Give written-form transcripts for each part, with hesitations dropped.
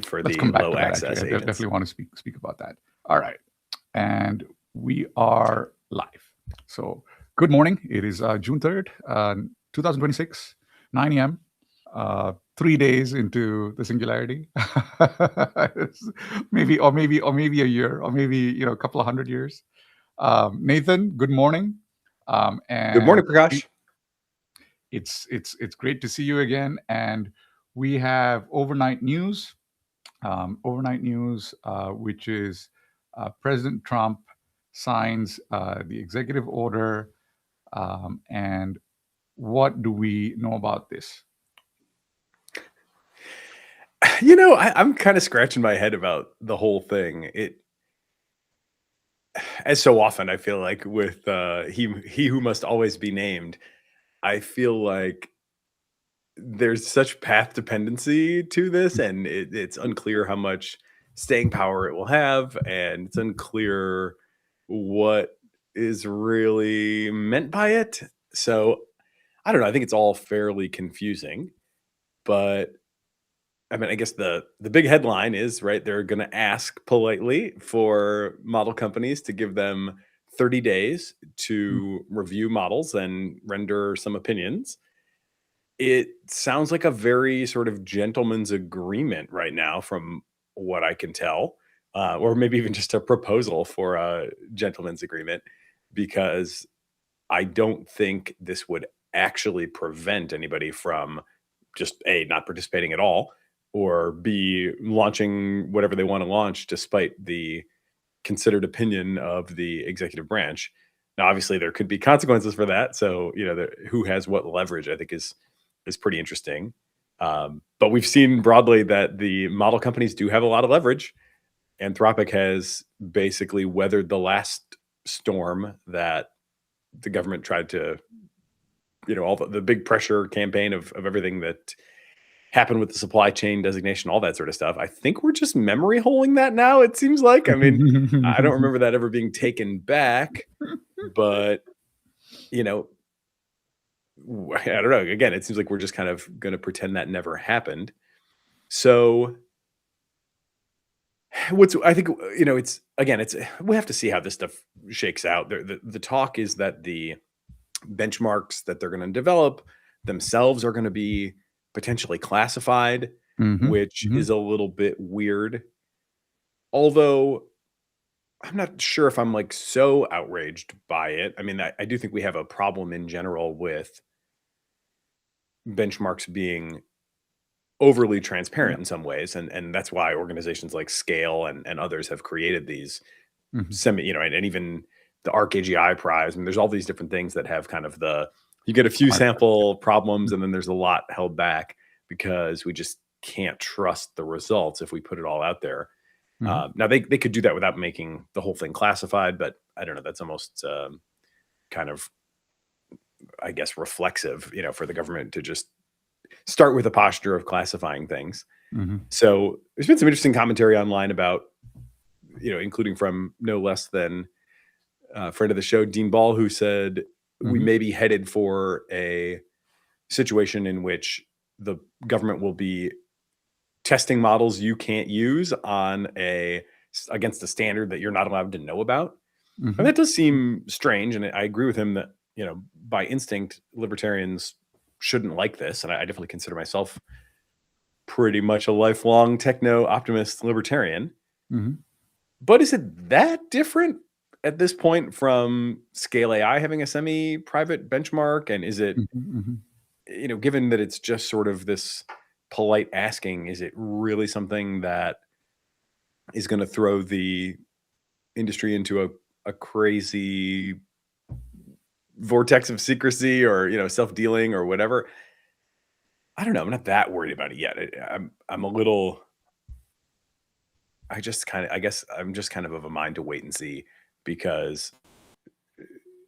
for Let's the come back low to that. Actually, access I agents. definitely want to speak about that. All right, and we are live. So, good morning. It is June 3rd, 2026, 9 a.m. 3 days into the singularity, maybe a year, or maybe a couple of 100 years. Nathan, good morning. Good morning, And Prakash. it's great to see you again. And we have overnight news, which is President Trump signs the executive order. And what do we know about this? I'm kind of scratching my head about the whole thing. As so often, I feel like with he who must always be named, I feel like there's such path dependency to this, and it's unclear how much staying power it will have, and it's unclear what is really meant by it. So I don't know. I think it's all fairly confusing, but I mean, I guess the big headline is, right, they're going to ask politely for model companies to give them 30 days to review models and render some opinions. It sounds like a very sort of gentleman's agreement right now, from what I can tell, or maybe even just a proposal for a gentleman's agreement, because I don't think this would actually prevent anybody from just A, not participating at all, or B, launching whatever they want to launch despite the considered opinion of the executive branch. Now, obviously, there could be consequences for that. So, who has what leverage, I think, is pretty interesting. But we've seen broadly that the model companies do have a lot of leverage. Anthropic has basically weathered the last storm that the government tried to, all the big pressure campaign of everything that happened with the supply chain designation, all that sort of stuff. I think we're just memory holing that now, it seems like. I mean, I don't remember that ever being taken back, but, I don't know. Again, it seems like we're just kind of going to pretend that never happened. So I think, we have to see how this stuff shakes out. The talk is that the benchmarks that they're going to develop themselves are going to be potentially classified, which is a little bit weird. Although I'm not sure if I'm like so outraged by it. I mean, I do think we have a problem in general with benchmarks being overly transparent in some ways, and that's why organizations like Scale and others have created these and even the ArcAGI prize. I mean, there's all these different things that have kind of you get a few sample problems, and then there's a lot held back because we just can't trust the results if we put it all out there. Now they could do that without making the whole thing classified, but I don't know. That's almost kind of, I guess, reflexive, for the government to just start with a posture of classifying things. So there's been some interesting commentary online about, including from no less than a friend of the show, Dean Ball, who said we may be headed for a situation in which the government will be testing models you can't use against a standard that you're not allowed to know about. And that does seem strange. And I agree with him that, by instinct, libertarians shouldn't like this. And I definitely consider myself pretty much a lifelong techno-optimist libertarian. But is it that different at this point from Scale AI having a semi-private benchmark? And is it, given that it's just sort of this polite asking, is it really something that is going to throw the industry into a crazy vortex of secrecy or self-dealing or whatever? I don't know. I'm not that worried about it yet. I'm a little. I guess I'm just kind of a mind to wait and see, because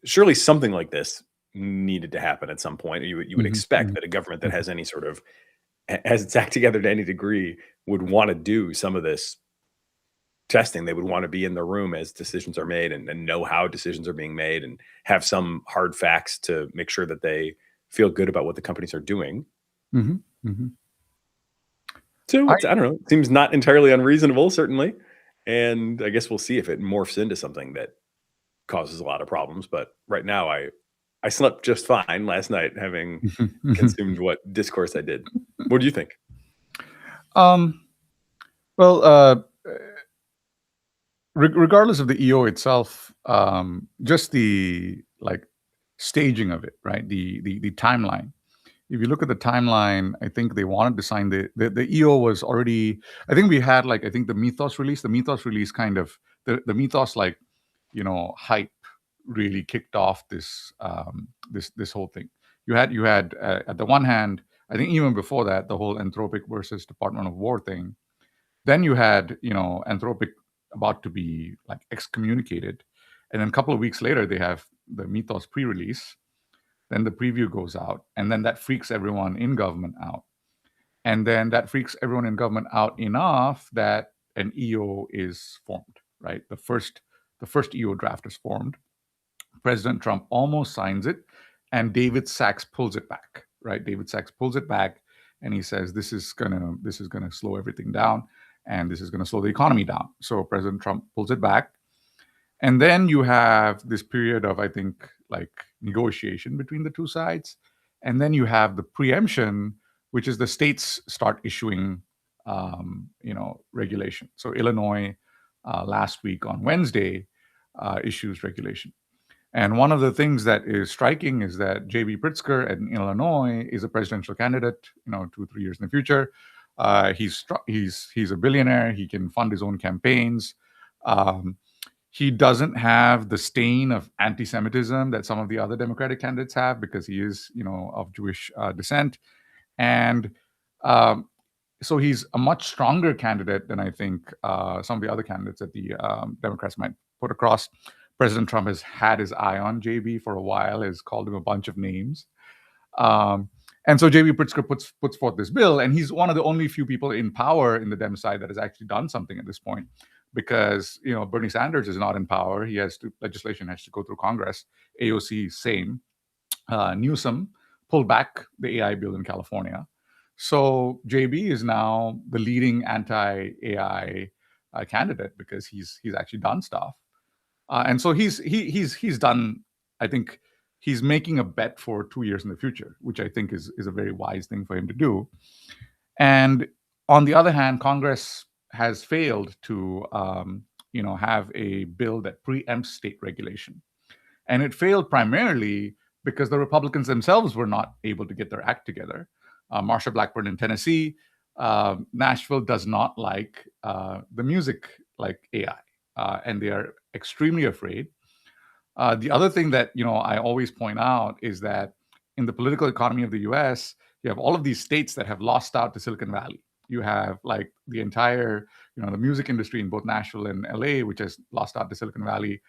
surely something like this needed to happen at some point. You would expect that a government that has any sort of has its act together to any degree would want to do some of this testing. They would want to be in the room as decisions are made and know how decisions are being made and have some hard facts to make sure that they feel good about what the companies are doing. So I it's, I don't know, it seems not entirely unreasonable, certainly. And I guess we'll see if it morphs into something that causes a lot of problems. But right now, I slept just fine last night, having consumed what discourse I did. What do you think? um, well, regardless of the EO itself, just the like staging of it, right? The timeline. If you look at the timeline, I think they wanted to sign the EO was already. I think we had like I think the Mythos release. The Mythos release kind of the Mythos like hype really kicked off this whole thing. You had at the one hand, I think even before that, the whole Anthropic versus Department of War thing. Then you had Anthropic about to be like excommunicated, and then a couple of weeks later they have the Mythos pre-release. Then the preview goes out, and then that freaks everyone in government out, and then that freaks everyone in government out enough that an EO is formed. Right, the first EO draft is formed. President Trump almost signs it, and David Sachs pulls it back. Right, David Sachs pulls it back, and he says this is gonna slow everything down, and this is gonna slow the economy down. So President Trump pulls it back, and then you have this period of I think like negotiation between the two sides, and then you have the preemption, which is the states start issuing regulation. So Illinois last week on Wednesday issues regulation. And one of the things that is striking is that J.B. Pritzker in Illinois is a presidential candidate, 2 3 years in the future. He's a billionaire. He can fund his own campaigns. Um, he doesn't have the stain of anti-Semitism that some of the other Democratic candidates have because he is, of Jewish descent, and um, so he's a much stronger candidate than I think some of the other candidates that the Democrats might put across. President Trump has had his eye on JB for a while, has called him a bunch of names. Um, and so JB Pritzker puts forth this bill, and he's one of the only few people in power in the Dem side that has actually done something at this point, because Bernie Sanders is not in power. Legislation has to go through Congress. AOC same. Newsom pulled back the AI bill in California. So JB is now the leading anti-AI candidate because he's actually done stuff, and so he's done. I think he's making a bet for 2 years in the future, which I think is a very wise thing for him to do. And on the other hand, Congress has failed to have a bill that preempts state regulation. And it failed primarily because the Republicans themselves were not able to get their act together. Marsha Blackburn in Tennessee, Nashville does not like the music like AI, and they are extremely afraid. The other thing that I always point out is that in the political economy of the U.S., you have all of these states that have lost out to Silicon Valley. You have like the entire the music industry in both Nashville and LA, which has lost out to Silicon Valley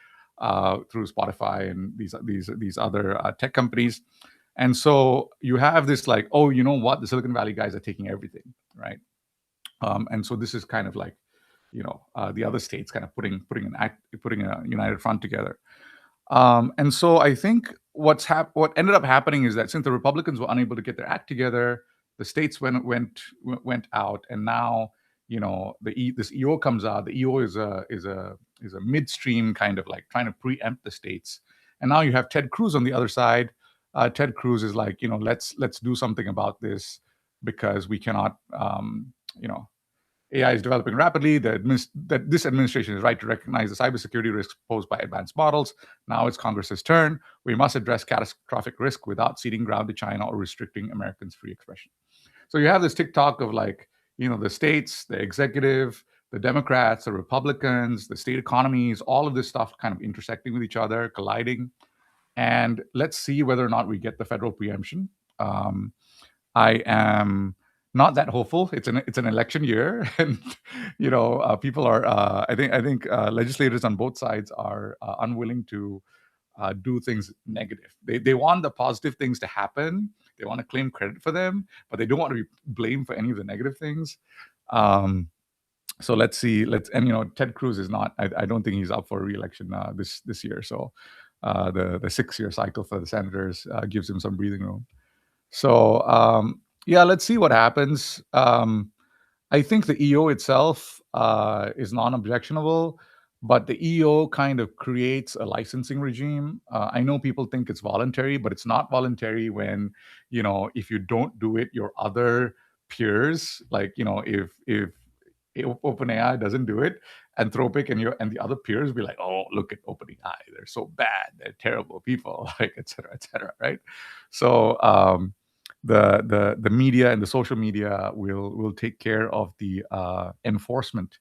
through Spotify and these other tech companies. And so you have this like, oh, you know what? The Silicon Valley guys are taking everything, right? And so this is kind of like, the other states kind of putting a united front together. And so I think what ended up happening is that since the Republicans were unable to get their act together, the states went out, and now this EO comes out. The EO is a midstream kind of like trying to preempt the states, and now you have Ted Cruz on the other side. Ted Cruz is like, let's do something about this because we cannot, AI is developing rapidly. That this administration is right to recognize the cybersecurity risks posed by advanced models. Now it's Congress's turn. We must address catastrophic risk without ceding ground to China or restricting Americans' free expression. So you have this TikTok of like, the states, the executive, the Democrats, the Republicans, the state economies, all of this stuff kind of intersecting with each other, colliding. And let's see whether or not we get the federal preemption. I am not that hopeful. It's an election year, and people are. I think legislators on both sides are unwilling to do things negative. They want the positive things to happen. They want to claim credit for them, but they don't want to be blamed for any of the negative things. So let's see. Ted Cruz is not. I don't think he's up for re-election this year. So the 6-year cycle for the senators gives him some breathing room. So yeah, let's see what happens. I think the EO itself is non-objectionable, but the EO kind of creates a licensing regime. I know people think it's voluntary, but it's not voluntary when, if you don't do it, your other peers, like, if OpenAI doesn't do it, Anthropic and the other peers be like, oh, look at OpenAI, they're so bad, they're terrible people, like, et cetera, right? So the media and the social media will take care of the enforcement,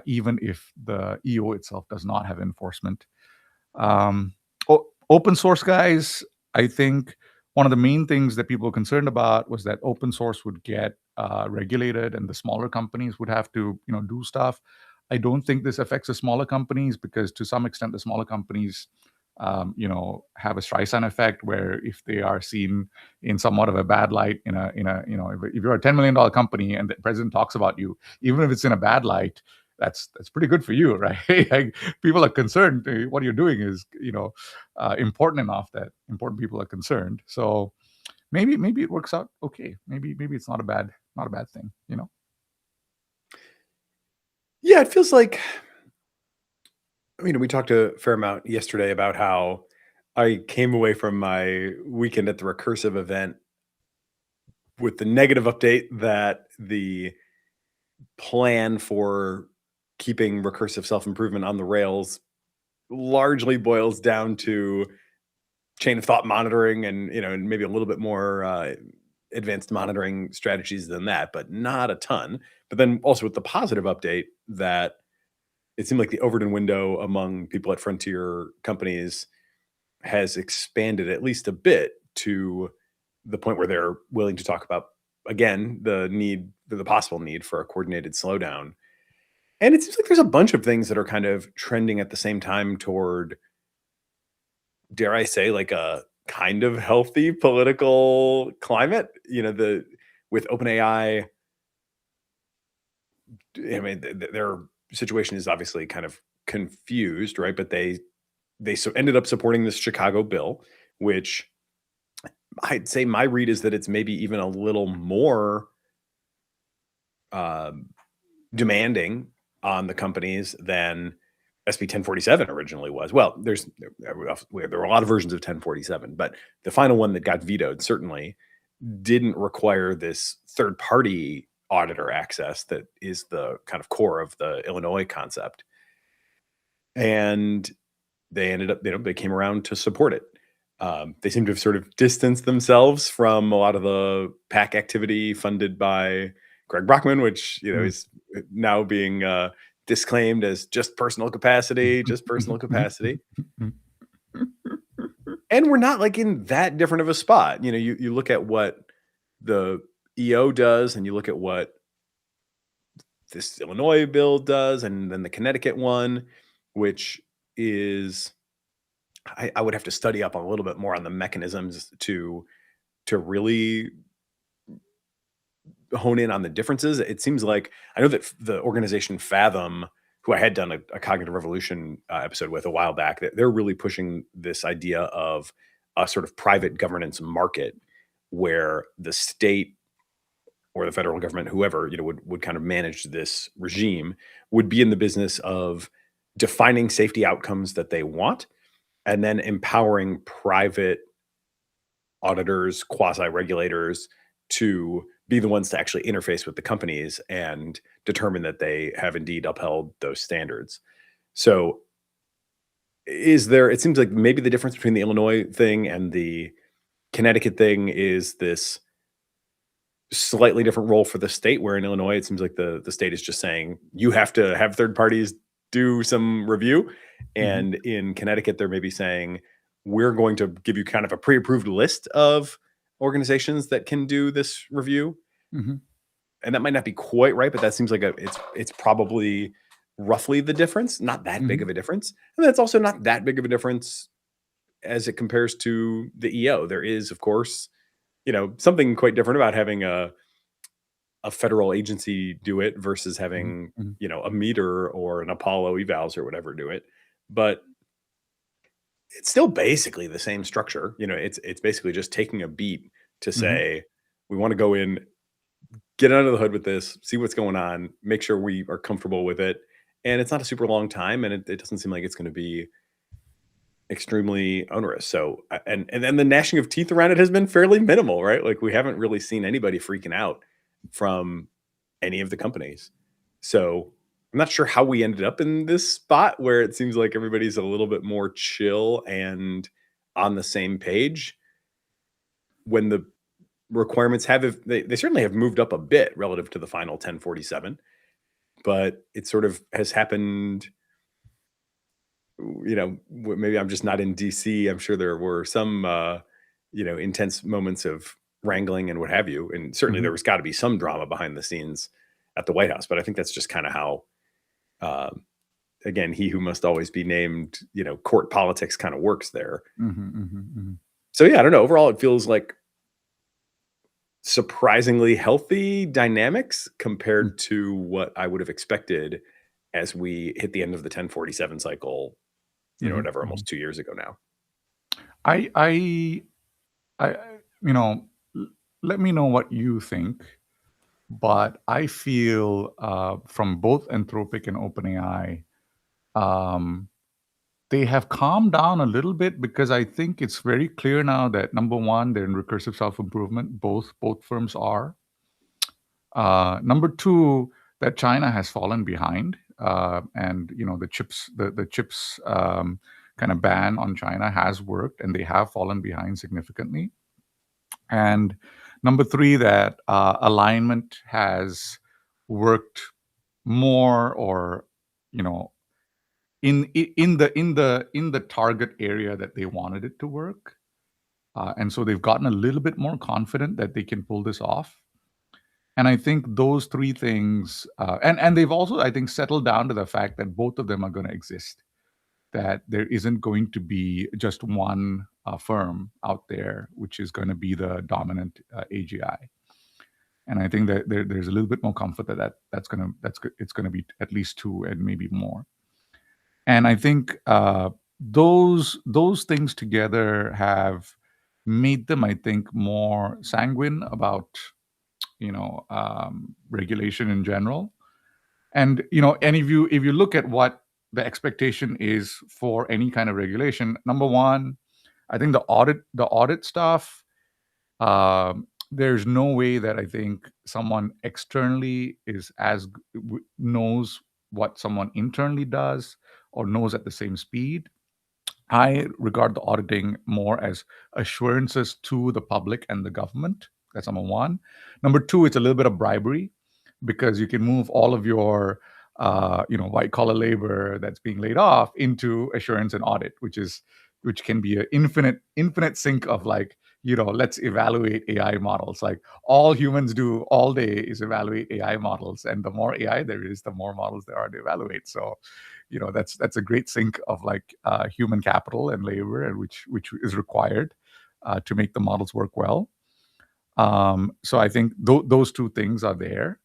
even if the EO itself does not have enforcement. Open source guys, I think one of the main things that people were concerned about was that open source would get regulated and the smaller companies would have to do stuff. I don't think this affects the smaller companies because to some extent the smaller companies have a Streisand effect where if they are seen in somewhat of a bad light if you're a $10 million company and the president talks about you, even if it's in a bad light, that's pretty good for you, right? Like, people are concerned what you're doing is important enough that important people are concerned. So maybe it works out okay. Maybe it's not a bad thing. Yeah, it feels like, we talked a fair amount yesterday about how I came away from my weekend at the Recursive event with the negative update that the plan for keeping recursive self-improvement on the rails largely boils down to chain of thought monitoring and maybe a little bit more advanced monitoring strategies than that, but not a ton. But then also with the positive update that it seemed like the Overton window among people at frontier companies has expanded at least a bit to the point where they're willing to talk about, again, the possible need for a coordinated slowdown. And it seems like there's a bunch of things that are kind of trending at the same time toward, dare I say, like a kind of healthy political climate. With OpenAI, I mean, their situation is obviously kind of confused, right? But they ended up supporting this Chicago bill, which I'd say my read is that it's maybe even a little more demanding on the companies than SB 1047 originally was. Well, there were a lot of versions of 1047, but the final one that got vetoed certainly didn't require this third party auditor access that is the kind of core of the Illinois concept. And they ended up, they came around to support it. They seem to have sort of distanced themselves from a lot of the PAC activity funded by Greg Brockman, which is now being disclaimed as just personal capacity. And we're not like in that different of a spot. You look at what the EO does, and you look at what this Illinois bill does, and then the Connecticut one, which is, I would have to study up a little bit more on the mechanisms to really hone in on the differences. It seems like, I know that the organization Fathom, who I had done a Cognitive Revolution episode with a while back, that they're really pushing this idea of a sort of private governance market where the state or the federal government, whoever would kind of manage this regime, would be in the business of defining safety outcomes that they want, and then empowering private auditors, quasi-regulators to be the ones to actually interface with the companies and determine that they have indeed upheld those standards. So it seems like maybe the difference between the Illinois thing and the Connecticut thing is this slightly different role for the state, where in Illinois, it seems like the state is just saying, you have to have third parties do some review. And in Connecticut, they're maybe saying, we're going to give you kind of a pre-approved list of organizations that can do this review. And that might not be quite right, but that seems like it's probably roughly the difference, not that big of a difference. And that's also not that big of a difference as it compares to the EO. There is, of course, something quite different about having a federal agency do it versus having, a meter or an Apollo evals or whatever do it. But it's still basically the same structure. It's basically just taking a beat to say, we want to go in get under the hood with this, see what's going on, make sure we are comfortable with it. And it's not a super long time, and it doesn't seem like it's going to be extremely onerous. So, and then the gnashing of teeth around it has been fairly minimal, right? Like we haven't really seen anybody freaking out from any of the companies. So I'm not sure how we ended up in this spot where it seems like everybody's a little bit more chill and on the same page when the requirements they certainly have moved up a bit relative to the final 1047, but it sort of has happened. Maybe I'm just not in DC. I'm sure there were some intense moments of wrangling and what have you, and certainly there Mhm. was got to be some drama behind the scenes at the White House. But I think that's just kind of how, uh, again, he who must always be named, court politics kind of works there. Mhm, mhm, mhm. So yeah, I don't know. Overall, it feels like surprisingly healthy dynamics Mm, compared to what I would have expected as we hit the end of the 1047 cycle, mhm, whatever, mhm. almost 2 years ago now. I I I you know, l let me know what you think, but I feel, from both Anthropic and OpenAI, um, they have calmed down a little bit because I think it's very clear now that, number 1, they're in recursive self-improvement. Both firms are. Number 2, that China has fallen behind, and, the chips kind of ban on China has worked, and they have fallen behind significantly. And number 3, that alignment has worked more, or you know in the target area that they wanted it to work, and so they've gotten a little bit more confident that they can pull this off. And I think those 3 things, and they've also, I think, settled down to the fact that both of them are going to exist, that there isn't going to be just one firm out there which is going to be the dominant AGI. And I think that there's a little bit more comfort it's going to be at least two and maybe more. And I think those things together have made them, I think, more sanguine about regulation in general. And if you look at what the expectation is for any kind of regulation, number one, I think the audit stuff, there's no way that I think someone externally knows what someone internally does, or knows at the same speed. I regard the auditing more as assurances to the public and the government. That's number one. Number two, it's a little bit of bribery, because you can move all of your white collar labor that's being laid off into assurance and audit, which can be an infinite sink of, like, let's evaluate AI models. Like, all humans do all day is evaluate AI models, and the more AI there is, the more models there are to evaluate. So that's a great sink of, like, human capital and labor, and which is required to make the models work well. So I think those two things are there.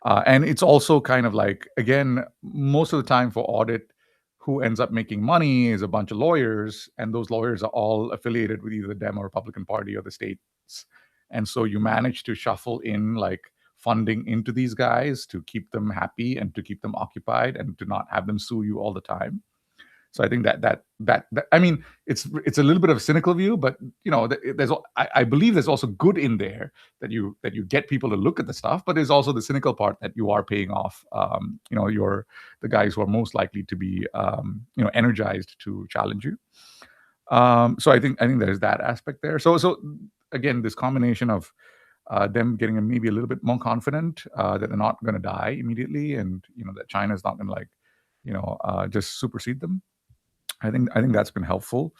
And it's also kind of like, again, most of the time for audit, who ends up making money is a bunch of lawyers, and those lawyers are all affiliated with either the Dem or Republican Party or the states. And so you manage to shuffle in, like, funding into these guys to keep them happy and to keep them occupied and to not have them sue you all the time. So I think that I mean, it's a little bit of a cynical view, but I believe there's also good in there, that you get people to look at the stuff, but there's also the cynical part that you are paying off, you're the guys who are most likely to be energized to challenge you. So I think there's that aspect there. So again, this combination of them getting maybe a little bit more confident that they're not going to die immediately, and that China's not going to, like, just supersede them. I think that's been helpful.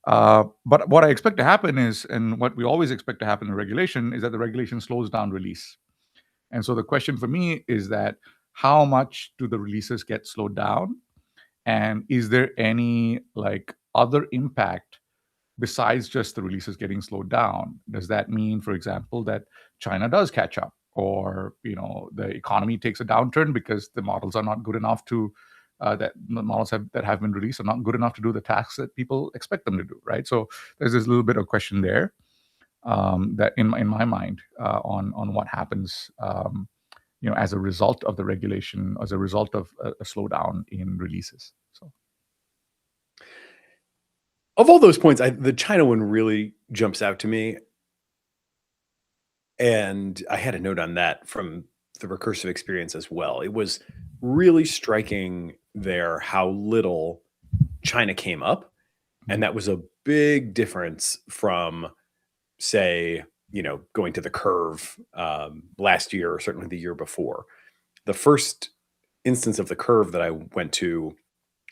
But what I expect to happen is, and what we always expect to happen in regulation, is that the regulation slows down release. And so the question for me is that, how much do the releases get slowed down? And is there any, like, other impact besides just the releases getting slowed down? Does that mean, for example, that China does catch up, or the economy takes a downturn because the models are not good enough to that the models that have been released are not good enough to do the tasks that people expect them to do, right? So there's this little bit of question there. that in my mind on what happens, as a result of the regulation, as a result of a slowdown in releases. So, Of all those points, the China one really jumps out to me. And I had a note on that from the recursive experience as well. It was really striking there how little China came up. And that was a big difference from, say, going to the curve last year or certainly the year before. The first instance of the curve that I went to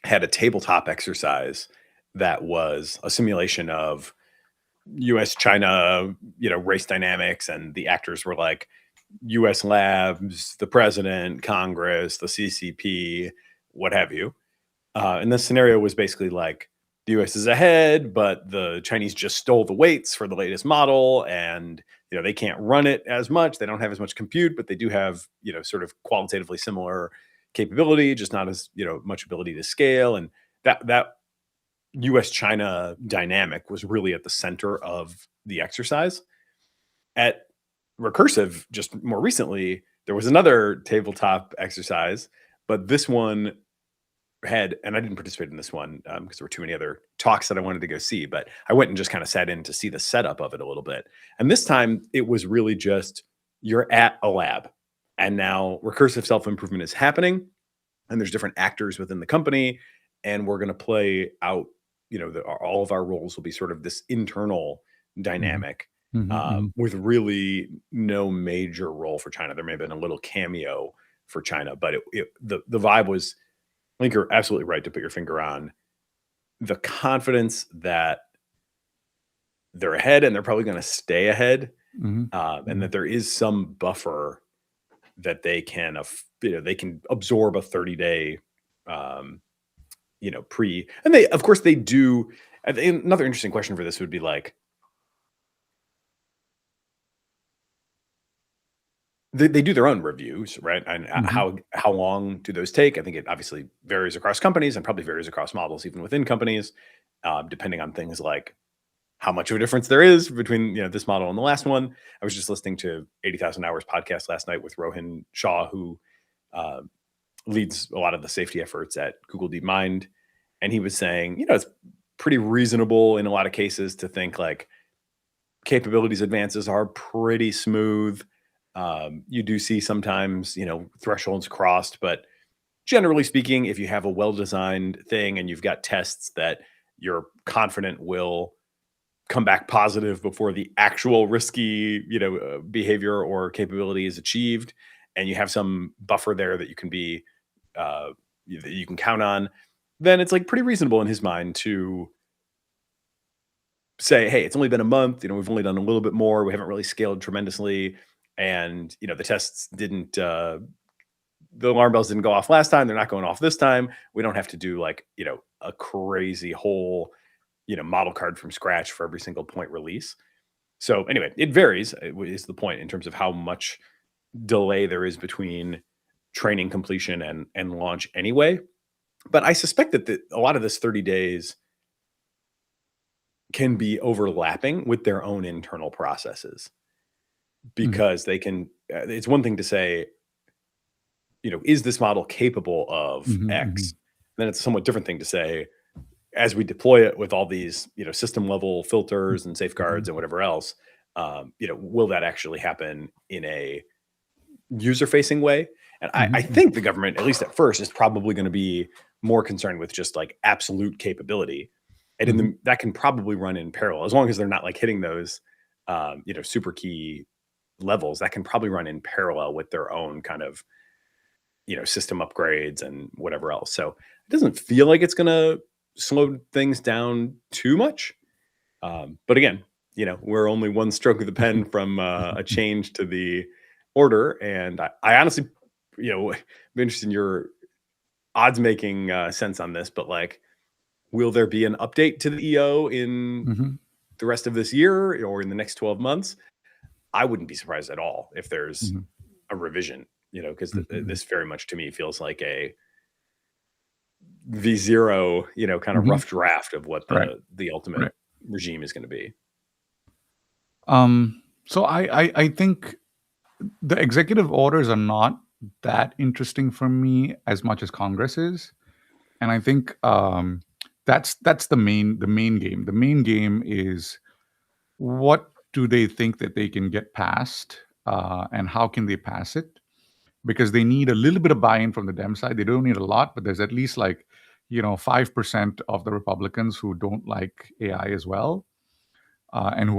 had a tabletop exercise that was a simulation of US China, race dynamics, and the actors were like US labs, the president, Congress, the CCP, what have you. And the scenario was basically like the US is ahead, but the Chinese just stole the weights for the latest model, and they can't run it as much. They don't have as much compute, but they do have sort of qualitatively similar capability, just not as much ability to scale. And that US China dynamic was really at the center of the exercise. At Recursive, just more recently, there was another tabletop exercise, but this one and I didn't participate in this one because there were too many other talks that I wanted to go see, but I went and just kind of sat in to see the setup of it a little bit. And this time it was really just you're at a lab, and now recursive self-improvement is happening, and there's different actors within the company, and we're going to play out, all of our roles will be sort of this internal dynamic with really no major role for China. There may have been a little cameo for China, but the vibe was, I think you're absolutely right to put your finger on the confidence that they're ahead and they're probably going to stay ahead, and that there is some buffer that they can, they can absorb a 30-day, and they, of course, they do. I think another interesting question for this would be like, they do their own reviews, right? And how long do those take? I think it obviously varies across companies and probably varies across models, even within companies, depending on things like how much of a difference there is between this model and the last one. I was just listening to 80,000 Hours podcast last night with Rohin Shah, who leads a lot of the safety efforts at Google DeepMind, and he was saying, it's pretty reasonable in a lot of cases to think like capabilities advances are pretty smooth. You do see sometimes, thresholds crossed, but generally speaking, if you have a well-designed thing and you've got tests that you're confident will come back positive before the actual risky, behavior or capability is achieved, and you have some buffer there that you can be, that you can count on, then it's like pretty reasonable in his mind to say, hey, it's only been a month, we've only done a little bit more, we haven't really scaled tremendously, and the tests didn't, the alarm bells didn't go off last time, they're not going off this time, we don't have to do like a crazy whole model card from scratch for every single point release. So anyway, it varies, is the point, in terms of how much delay there is between training completion and launch anyway. But I suspect that a lot of this 30 days can be overlapping with their own internal processes, because they can, it's one thing to say, is this model capable of X? Then it's a somewhat different thing to say, as we deploy it with all these, system level filters and safeguards and whatever else, will that actually happen in a user facing way? And I think the government, at least at first, is probably going to be more concerned with just like absolute capability. And that can probably run in parallel, as long as they're not like hitting those, super key levels. That can probably run in parallel with their own kind of, system upgrades and whatever else. So it doesn't feel like it's going to slow things down too much. But again, we're only one stroke of the pen from a change to the order. And I honestly, I'm interested in your odds making sense on this, but like, will there be an update to the EO in the rest of this year or in the next 12 months? I wouldn't be surprised at all if there's a revision, because this very much to me feels like a V0, kind of rough draft of what the ultimate regime is going to be. So I think the executive orders are not that interesting for me as much as Congress is, and I think that's the main game. The main game is what do they think that they can get passed, and how can they pass it? Because they need a little bit of buy-in from the Dem side. They don't need a lot, but there's at least like 5% of the Republicans who don't like AI as well, and who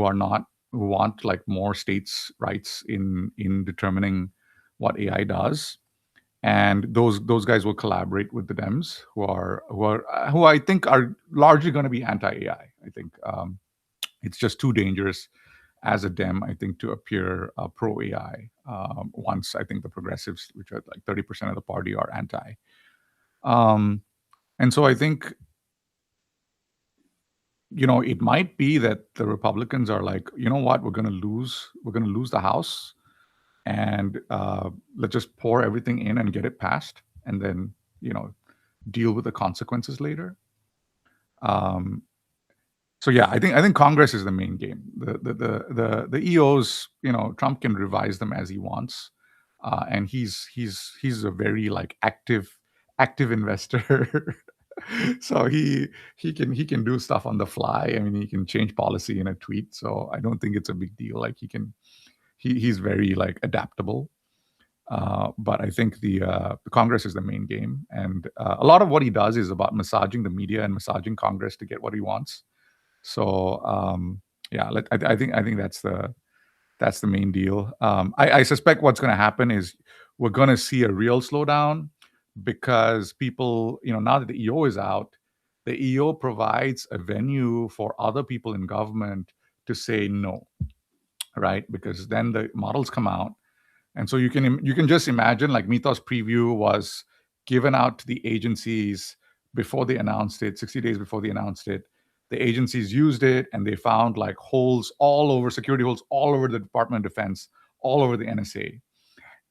want like more states' rights in determining what AI does. And those guys will collaborate with the Dems, who I think are largely going to be anti-AI. I think it's just too dangerous as a Dem, I think, to appear pro AI. Once I think the progressives, which are like 30% of the party, are anti. And so I think it might be that the Republicans are like, you know what, we're going to lose the House, and let's just pour everything in and get it passed, and then deal with the consequences later. So yeah, I think Congress is the main game. The EOs, Trump can revise them as he wants, and he's a very like active investor. So he can do stuff on the fly. I mean, he can change policy in a tweet. So I don't think it's a big deal. Like he's very like adaptable. But I think the Congress is the main game, and a lot of what he does is about massaging the media and massaging Congress to get what he wants. So yeah, I think that's the main deal. I suspect what's going to happen is we're going to see a real slowdown because people, now that the EO is out, the EO provides a venue for other people in government to say no, right? Because then the models come out, and so you can just imagine like Mythos preview was given out to the agencies before they announced it, 60 days before they announced it. The agencies used it and they found like holes all over, security holes all over the Department of Defense, all over the NSA.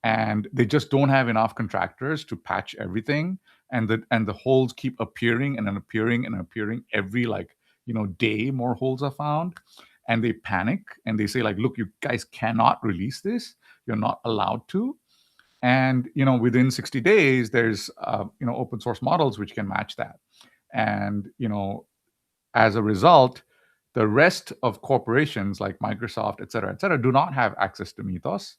And they just don't have enough contractors to patch everything. And the holes keep appearing and then appearing and appearing every day more holes are found. And they panic and they say like, look, you guys cannot release this. You're not allowed to. And within 60 days, there's open source models which can match that. And as a result, the rest of corporations like Microsoft, et cetera, do not have access to Mythos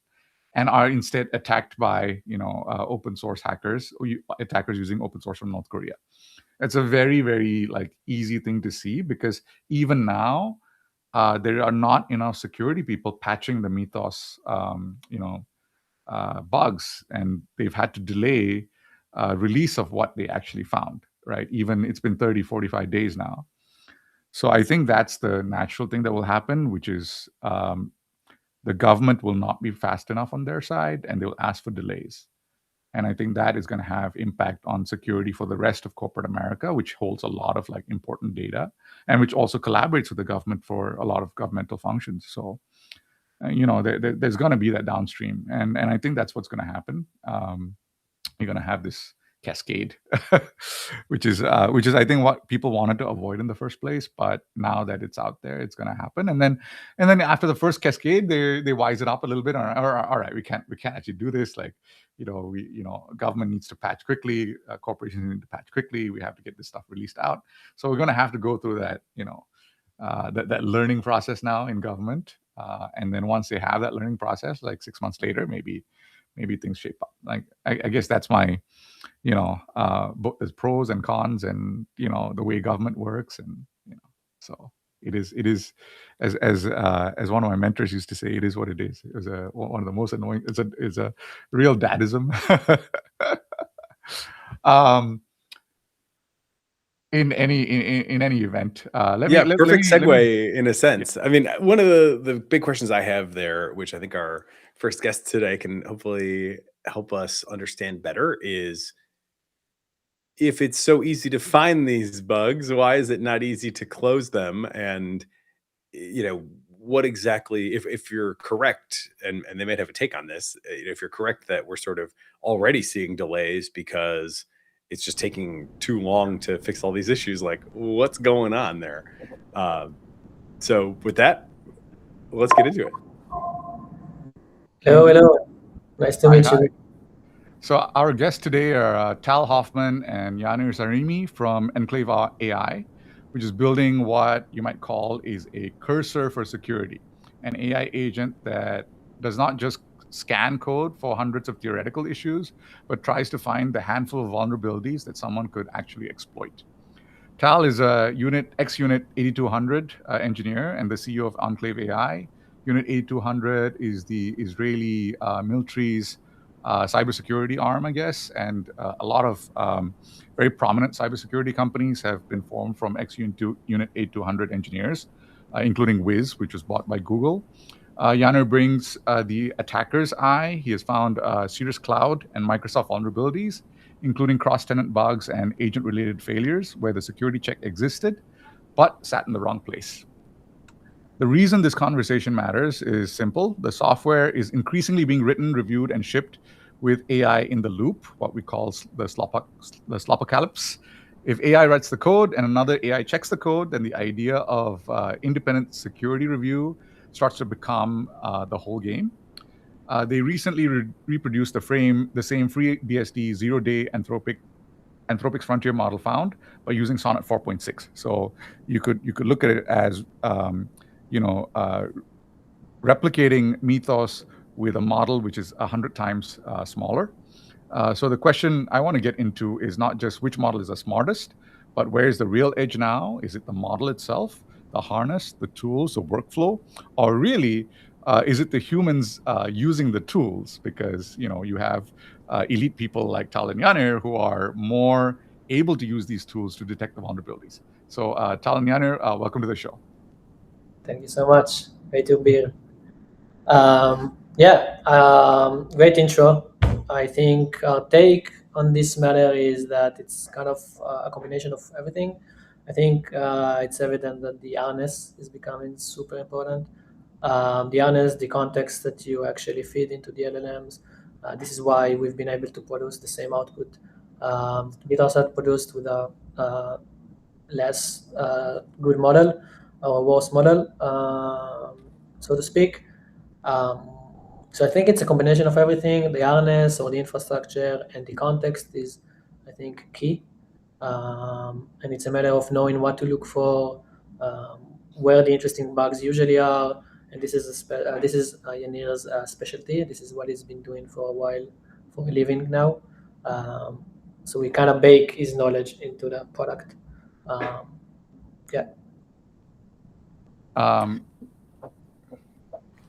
and are instead attacked by open source hackers, or attackers using open source from North Korea. It's a very, very like easy thing to see because even now there are not enough security people patching the Mythos bugs, and they've had to delay release of what they actually found, right? Even it's been 30, 45 days now. So I think that's the natural thing that will happen, which is the government will not be fast enough on their side and they'll ask for delays. And I think that is going to have impact on security for the rest of corporate America, which holds a lot of like important data and which also collaborates with the government for a lot of governmental functions. So, there's going to be that downstream. And I think that's what's going to happen. You're going to have this cascade, which is I think what people wanted to avoid in the first place. But now that it's out there, it's going to happen. And then after the first cascade, they wise it up a little bit. All right, we can't actually do this. Like, government needs to patch quickly. Corporations need to patch quickly. We have to get this stuff released out. So we're going to have to go through that, that learning process now in government. And then once they have that learning process, like 6 months later, maybe things shape up. Like I guess that's my there's pros and cons, and the way government works, and so it is as one of my mentors used to say, it is what it is. It was one of the most annoying. It's a real dadism. In any event, perfect segue in a sense. I mean, one of the big questions I have there, which I think our first guest today can hopefully help us understand better, is if it's so easy to find these bugs, why is it not easy to close them? And what exactly, if you're correct, and they might have a take on this, if you're correct that we're sort of already seeing delays because it's just taking too long to fix all these issues, like what's going on there? So with that, let's get into it. Hello, hello. Nice to meet you. So our guests today are Tal Hoffman and Yanir Zarimi from Enclave AI, which is building what you might call is a cursor for security, an AI agent that does not just scan code for hundreds of theoretical issues, but tries to find the handful of vulnerabilities that someone could actually exploit. Tal is a ex-Unit 8200 engineer and the CEO of Enclave AI. Unit 8200 is the Israeli military's cybersecurity arm, I guess, and a lot of very prominent cybersecurity companies have been formed from ex-Unit 8200 engineers, including Wiz, which was bought by Google. Yanner brings the attacker's eye. He has found Cirrus Cloud and Microsoft vulnerabilities, including cross-tenant bugs and agent-related failures where the security check existed, but sat in the wrong place. The reason this conversation matters is simple. The software is increasingly being written, reviewed, and shipped with AI in the loop, what we call the slopocalypse. If AI writes the code and another AI checks the code, then the idea of independent security review starts to become the whole game. They recently reproduced the same free BSD zero-day Anthropic's frontier model found by using Sonnet 4.6. So you could look at it as replicating Mythos with a model which is 100 times smaller. So the question I want to get into is not just which model is the smartest, but where is the real edge now? Is it the model itself, the harness, the tools, the workflow, or really is it the humans using the tools? Because you have elite people like Tal and Yanir who are more able to use these tools to detect the vulnerabilities. So Tal and Yanir, welcome to the show. Thank you so much. Great to be here. Great intro. I think our take on this matter is that it's kind of a combination of everything. I think it's evident that the harness is becoming super important. The harness, the context that you actually feed into the LLMs. This is why we've been able to produce the same output. It also produced with a less good model or worse model, so to speak. So I think it's a combination of everything. The harness or the infrastructure and the context is, I think, key. And it's a matter of knowing what to look for, where the interesting bugs usually are. And this is Yanir's specialty. This is what he's been doing for a while, for a living now. So we kind of bake his knowledge into the product.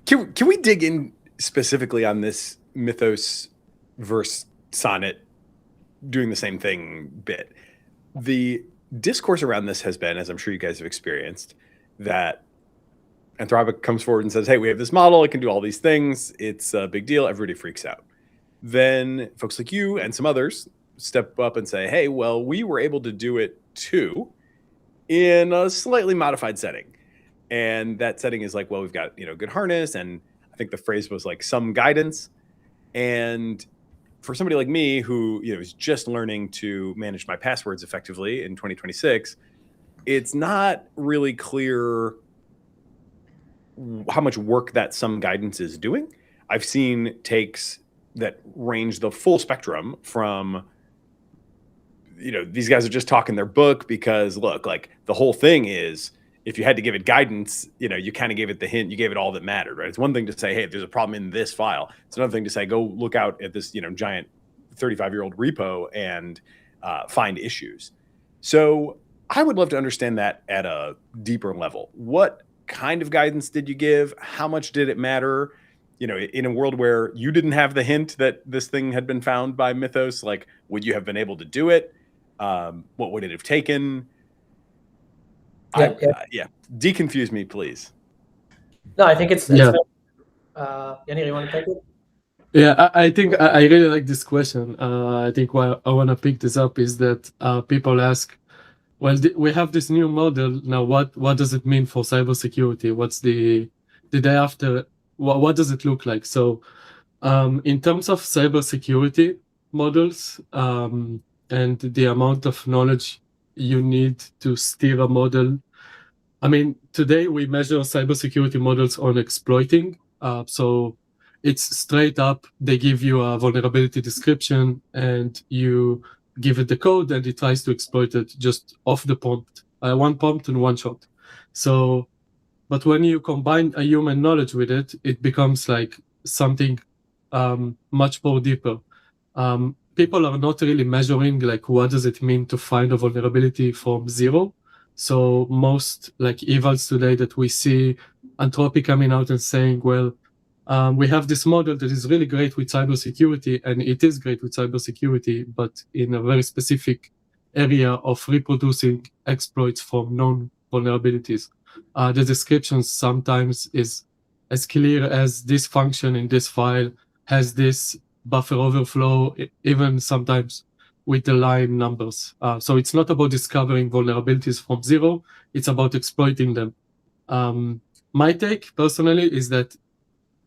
Can we dig in specifically on this Mythos versus Sonnet doing the same thing bit? The discourse around this has been, as I'm sure you guys have experienced, that Anthropic comes forward and says, hey, we have this model, it can do all these things, it's a big deal, everybody freaks out. Then folks like you and some others step up and say, hey, well, we were able to do it too in a slightly modified setting. And that setting is like, well, we've got, good harness. And I think the phrase was like some guidance. And for somebody like me who, is just learning to manage my passwords effectively in 2026, it's not really clear how much work that some guidance is doing. I've seen takes that range the full spectrum from, these guys are just talking their book because look, like the whole thing is, if you had to give it guidance, you kind of gave it the hint, you gave it all that mattered, right? It's one thing to say, hey, there's a problem in this file. It's another thing to say, go look out at this, giant 35-year-old repo and find issues. So I would love to understand that at a deeper level. What kind of guidance did you give? How much did it matter? In a world where you didn't have the hint that this thing had been found by Mythos, like, would you have been able to do it? What would it have taken? Deconfuse me, please. No, I think it's Yanir, you want to take it? Yeah, I think I really like this question. I think why I want to pick this up is that people ask, well, we have this new model now. What does it mean for cybersecurity? What's the day after? What does it look like? So, in terms of cybersecurity models and the amount of knowledge you need to steer a model I mean, today we measure cybersecurity models on exploiting. So it's straight up, they give you a vulnerability description and you give it the code and it tries to exploit it just off the prompt, one prompt and one shot. So, but when you combine a human knowledge with it, it becomes like something much more deeper. People are not really measuring like what does it mean to find a vulnerability from zero. So most like evals today that we see, Anthropic coming out and saying, well, we have this model that is really great with cybersecurity, and it is great with cybersecurity, but in a very specific area of reproducing exploits from known vulnerabilities. The description sometimes is as clear as this function in this file has this buffer overflow, even sometimes with the line numbers. So it's not about discovering vulnerabilities from zero, it's about exploiting them. My take personally is that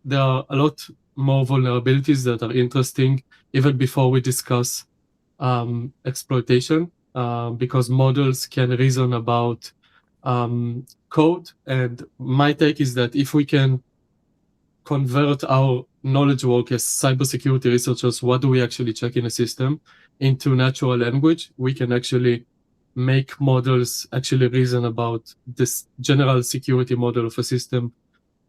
there are a lot more vulnerabilities that are interesting even before we discuss exploitation, because models can reason about code. And my take is that if we can convert our knowledge work as cybersecurity researchers, what do we actually check in a system, into natural language, we can actually make models actually reason about this general security model of a system,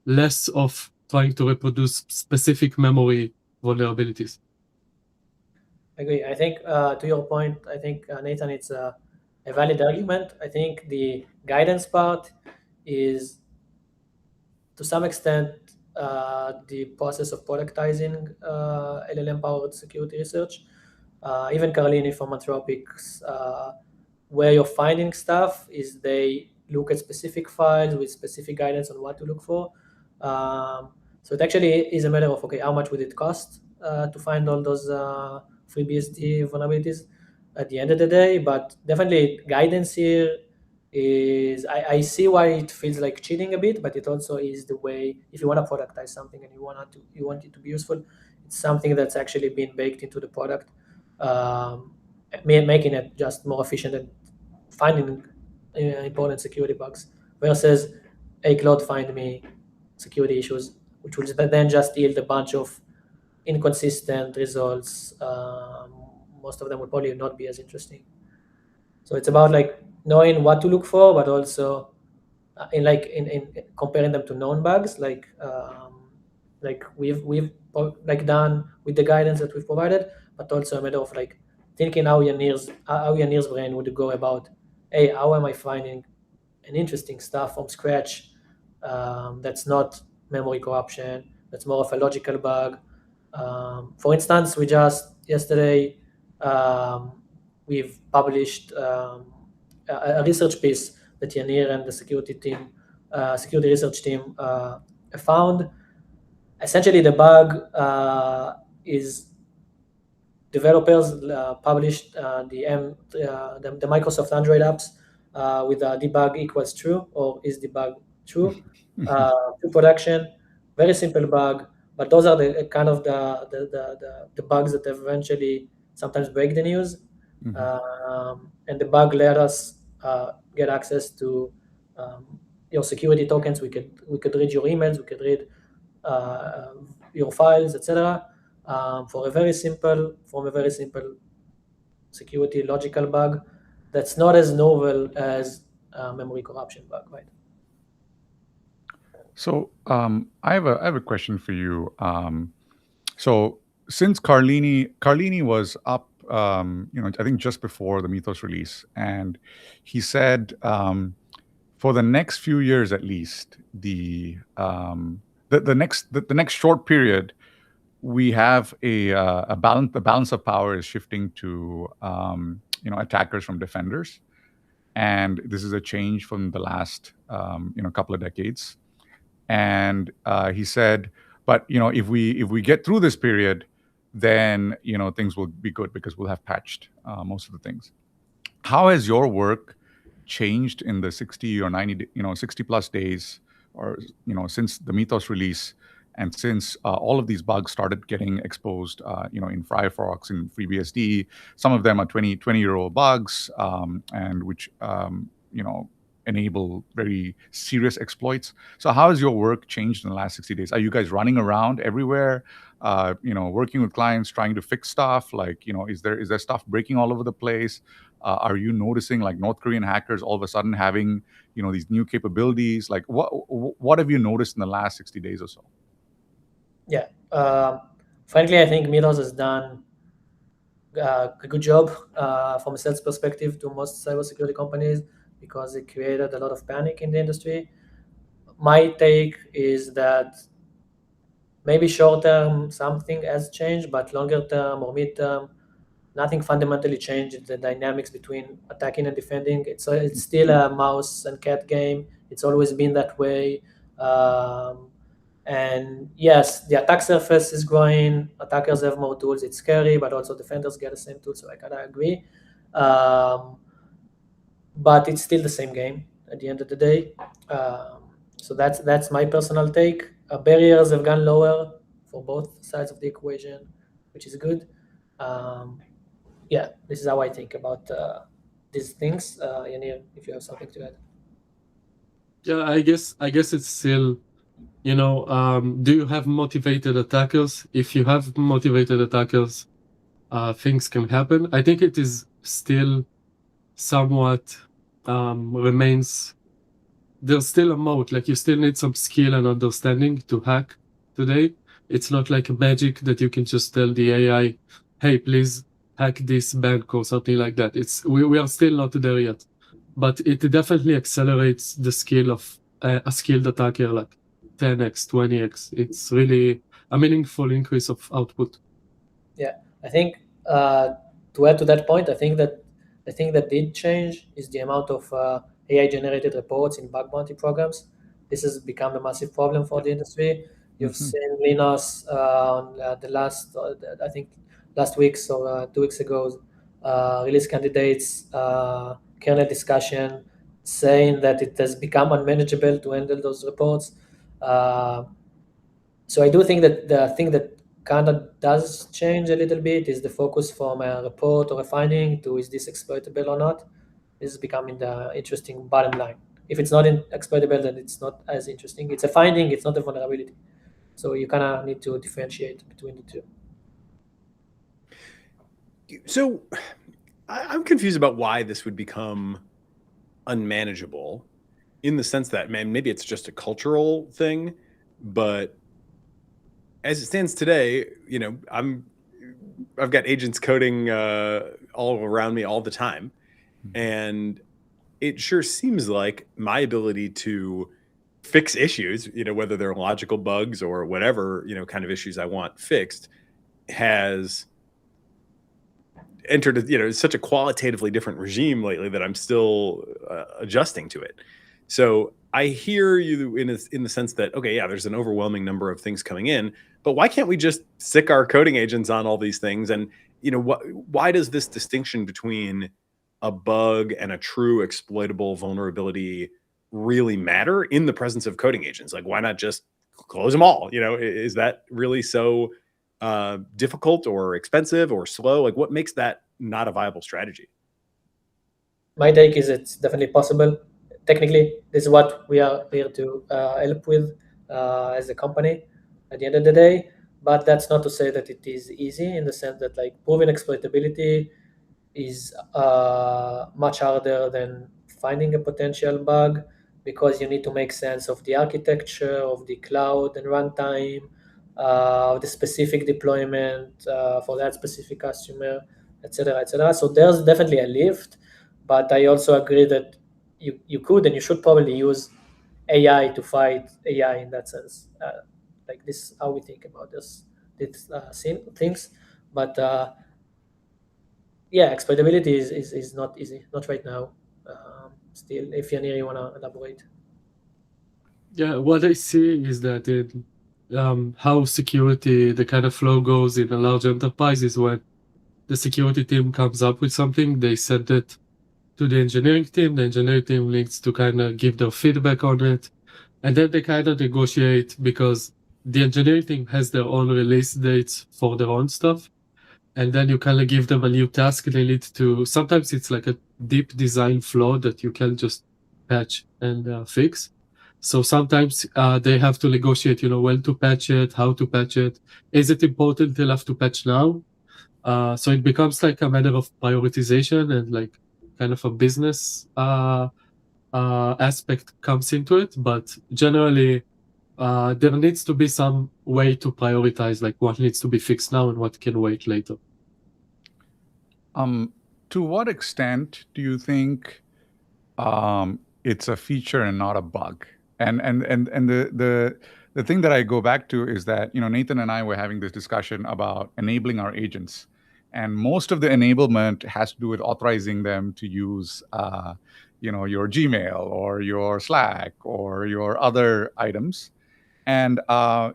less of trying to reproduce specific memory vulnerabilities. I agree. I think to your point, I think Nathan, it's a valid argument. I think the guidance part is to some extent the process of productizing LLM-powered security research. Even Carlini from Anthropic's where you're finding stuff is they look at specific files with specific guidance on what to look for. So it actually is a matter of, okay, how much would it cost to find all those FreeBSD vulnerabilities at the end of the day? But definitely guidance here is, I see why it feels like cheating a bit, but it also is the way, if you want to productize something and you want it to be useful, it's something that's actually been baked into the product, making it just more efficient and finding important security bugs versus, hey, Claude, find me security issues, which will then just yield a bunch of inconsistent results. Most of them will probably not be as interesting. So it's about like knowing what to look for, but also in comparing them to known bugs, like we've like done with the guidance that we've provided, but also a matter of like thinking how Yanir's brain would go about, hey, how am I finding an interesting stuff from scratch that's not memory corruption, that's more of a logical bug. For instance, we just yesterday we've published a research piece that Yanir and the security research team found. Essentially, the bug is developers published the Microsoft Android apps with debug equals true, or is debug true, to production. Very simple bug, but those are the kind of the bugs that eventually sometimes break the news. And the bug let us get access to your security tokens. We could read your emails, we could read your files, etc. From a very simple security logical bug that's not as novel as memory corruption bug, right? So I have a question for you. So since Carlini was up, I think just before the Mythos release, and he said for the next few years at least, the next short period, we have the balance of power is shifting to attackers from defenders, and this is a change from the last couple of decades. And he said, but if we get through this period, then things will be good because we'll have patched most of the things. How has your work changed in the 60 or 90 60 plus days, or since the Mythos release, and since all of these bugs started getting exposed in Firefox and FreeBSD? Some of them are 20-year-old bugs, and which enable very serious exploits. So how has your work changed in the last 60 days? Are you guys running around everywhere, working with clients, trying to fix stuff? Like, is there stuff breaking all over the place? Are you noticing like North Korean hackers all of a sudden having, these new capabilities? Like what have you noticed in the last 60 days or so? Yeah. Frankly, I think Milos has done a good job from a sales perspective to most cybersecurity companies because it created a lot of panic in the industry. My take is that maybe short term something has changed, but longer term or mid term, nothing fundamentally changed the dynamics between attacking and defending. It's still a mouse and cat game. It's always been that way. And yes, the attack surface is growing. Attackers have more tools. It's scary, but also defenders get the same tools. So I kind of agree. But it's still the same game at the end of the day. So that's my personal take. Barriers have gone lower for both sides of the equation, which is good. Yeah, this is how I think about these things. Yanir, if you have something to add. Yeah, I guess it's still, do you have motivated attackers? If you have motivated attackers, things can happen. I think it is still somewhat remains. There's still a moat. Like you still need some skill and understanding to hack today. It's not like a magic that you can just tell the AI, "Hey, please hack this bank" or something like that. We are still not there yet, but it definitely accelerates the skill of a skilled attacker, like 10x, 20x. It's really a meaningful increase of output. Yeah, I think to add to that point, I think that the thing that did change is the amount of AI-generated reports in bug bounty programs. This has become a massive problem for the industry. You've seen Linus on the last, I think, last week, so 2 weeks ago, release candidates kernel discussion saying that it has become unmanageable to handle those reports. So I do think that the thing that kind of does change a little bit is the focus from a report or a finding to is this exploitable or not. This is becoming the interesting bottom line. If it's not exploitable, then it's not as interesting. It's a finding, it's not a vulnerability. So you kind of need to differentiate between the two. So I'm confused about why this would become unmanageable, in the sense that, man, maybe it's just a cultural thing, but as it stands today, I've got agents coding all around me all the time, and it sure seems like my ability to fix issues, whether they're logical bugs or whatever, kind of issues I want fixed, has entered, such a qualitatively different regime lately that I'm still adjusting to it. So I hear you in the sense that, okay, yeah, there's an overwhelming number of things coming in, but why can't we just sick our coding agents on all these things? And why does this distinction between a bug and a true exploitable vulnerability really matter in the presence of coding agents? Like, why not just close them all? Is that really so difficult or expensive or slow? Like, what makes that not a viable strategy? My take is it's definitely possible. Technically, this is what we are here to help with as a company at the end of the day. But that's not to say that it is easy, in the sense that like proving exploitability is much harder than finding a potential bug, because you need to make sense of the architecture of the cloud and runtime, of the specific deployment for that specific customer, etc., etc. So there's definitely a lift, but I also agree that you could and you should probably use AI to fight AI in that sense. Like this is how we think about these things. But yeah, exploitability is not easy, not right now. Still, if Yanir, you want to elaborate. Yeah, what I see is that how security, the kind of flow goes in a large enterprise is when the security team comes up with something, they send it to the engineering team. The engineering team needs to kind of give their feedback on it. And then they kind of negotiate, because the engineering team has their own release dates for their own stuff. And then you kind of give them a new task. They need to, sometimes it's like a deep design flaw that you can just patch and fix. So sometimes they have to negotiate, when to patch it, how to patch it. Is it important enough to patch now? So it becomes like a matter of prioritization and like kind of a business aspect comes into it. But generally, there needs to be some way to prioritize like what needs to be fixed now and what can wait later. To what extent do you think it's a feature and not a bug? And the thing that I go back to is that Nathan and I were having this discussion about enabling our agents, and most of the enablement has to do with authorizing them to use your Gmail or your Slack or your other items. And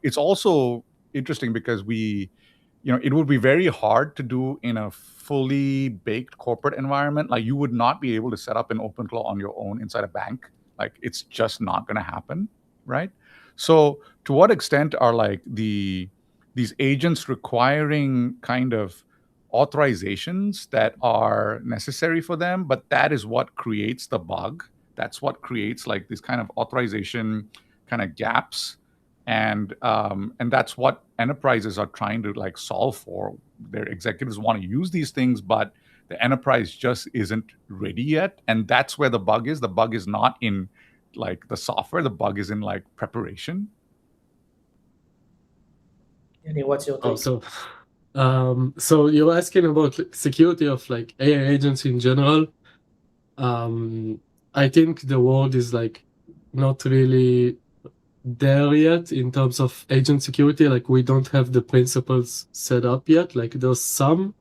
it's also interesting because it would be very hard to do in a fully baked corporate environment. Like, you would not be able to set up an OpenClaw on your own inside a bank. Like, it's just not going to happen, right? So to what extent are like these agents requiring kind of authorizations that are necessary for them, but that is what creates the bug. That's what creates like this kind of authorization kind of gaps. And that's what enterprises are trying to like solve for. Their executives want to use these things, but the enterprise just isn't ready yet. And that's where the bug is. The bug is not in like the software. The bug is in like preparation. Yanni, what's your take? So you're asking about security of like AI agents in general. I think the world is like not really there yet in terms of agent security. Like, we don't have the principles set up yet. Like, there's some,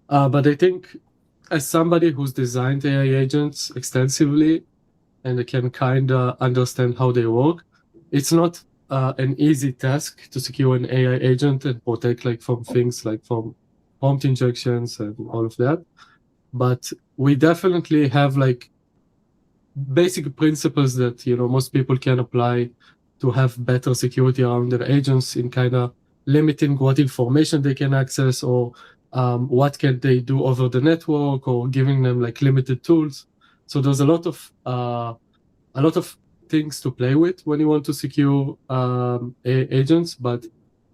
but I think as somebody who's designed AI agents extensively and I can kind of understand how they work, it's not an easy task to secure an AI agent and protect like from things like from prompt injections and all of that. But we definitely have like basic principles that most people can apply to have better security around their agents, in kind of limiting what information they can access, or what can they do over the network, or giving them like limited tools. So there's a lot of things to play with when you want to secure agents, but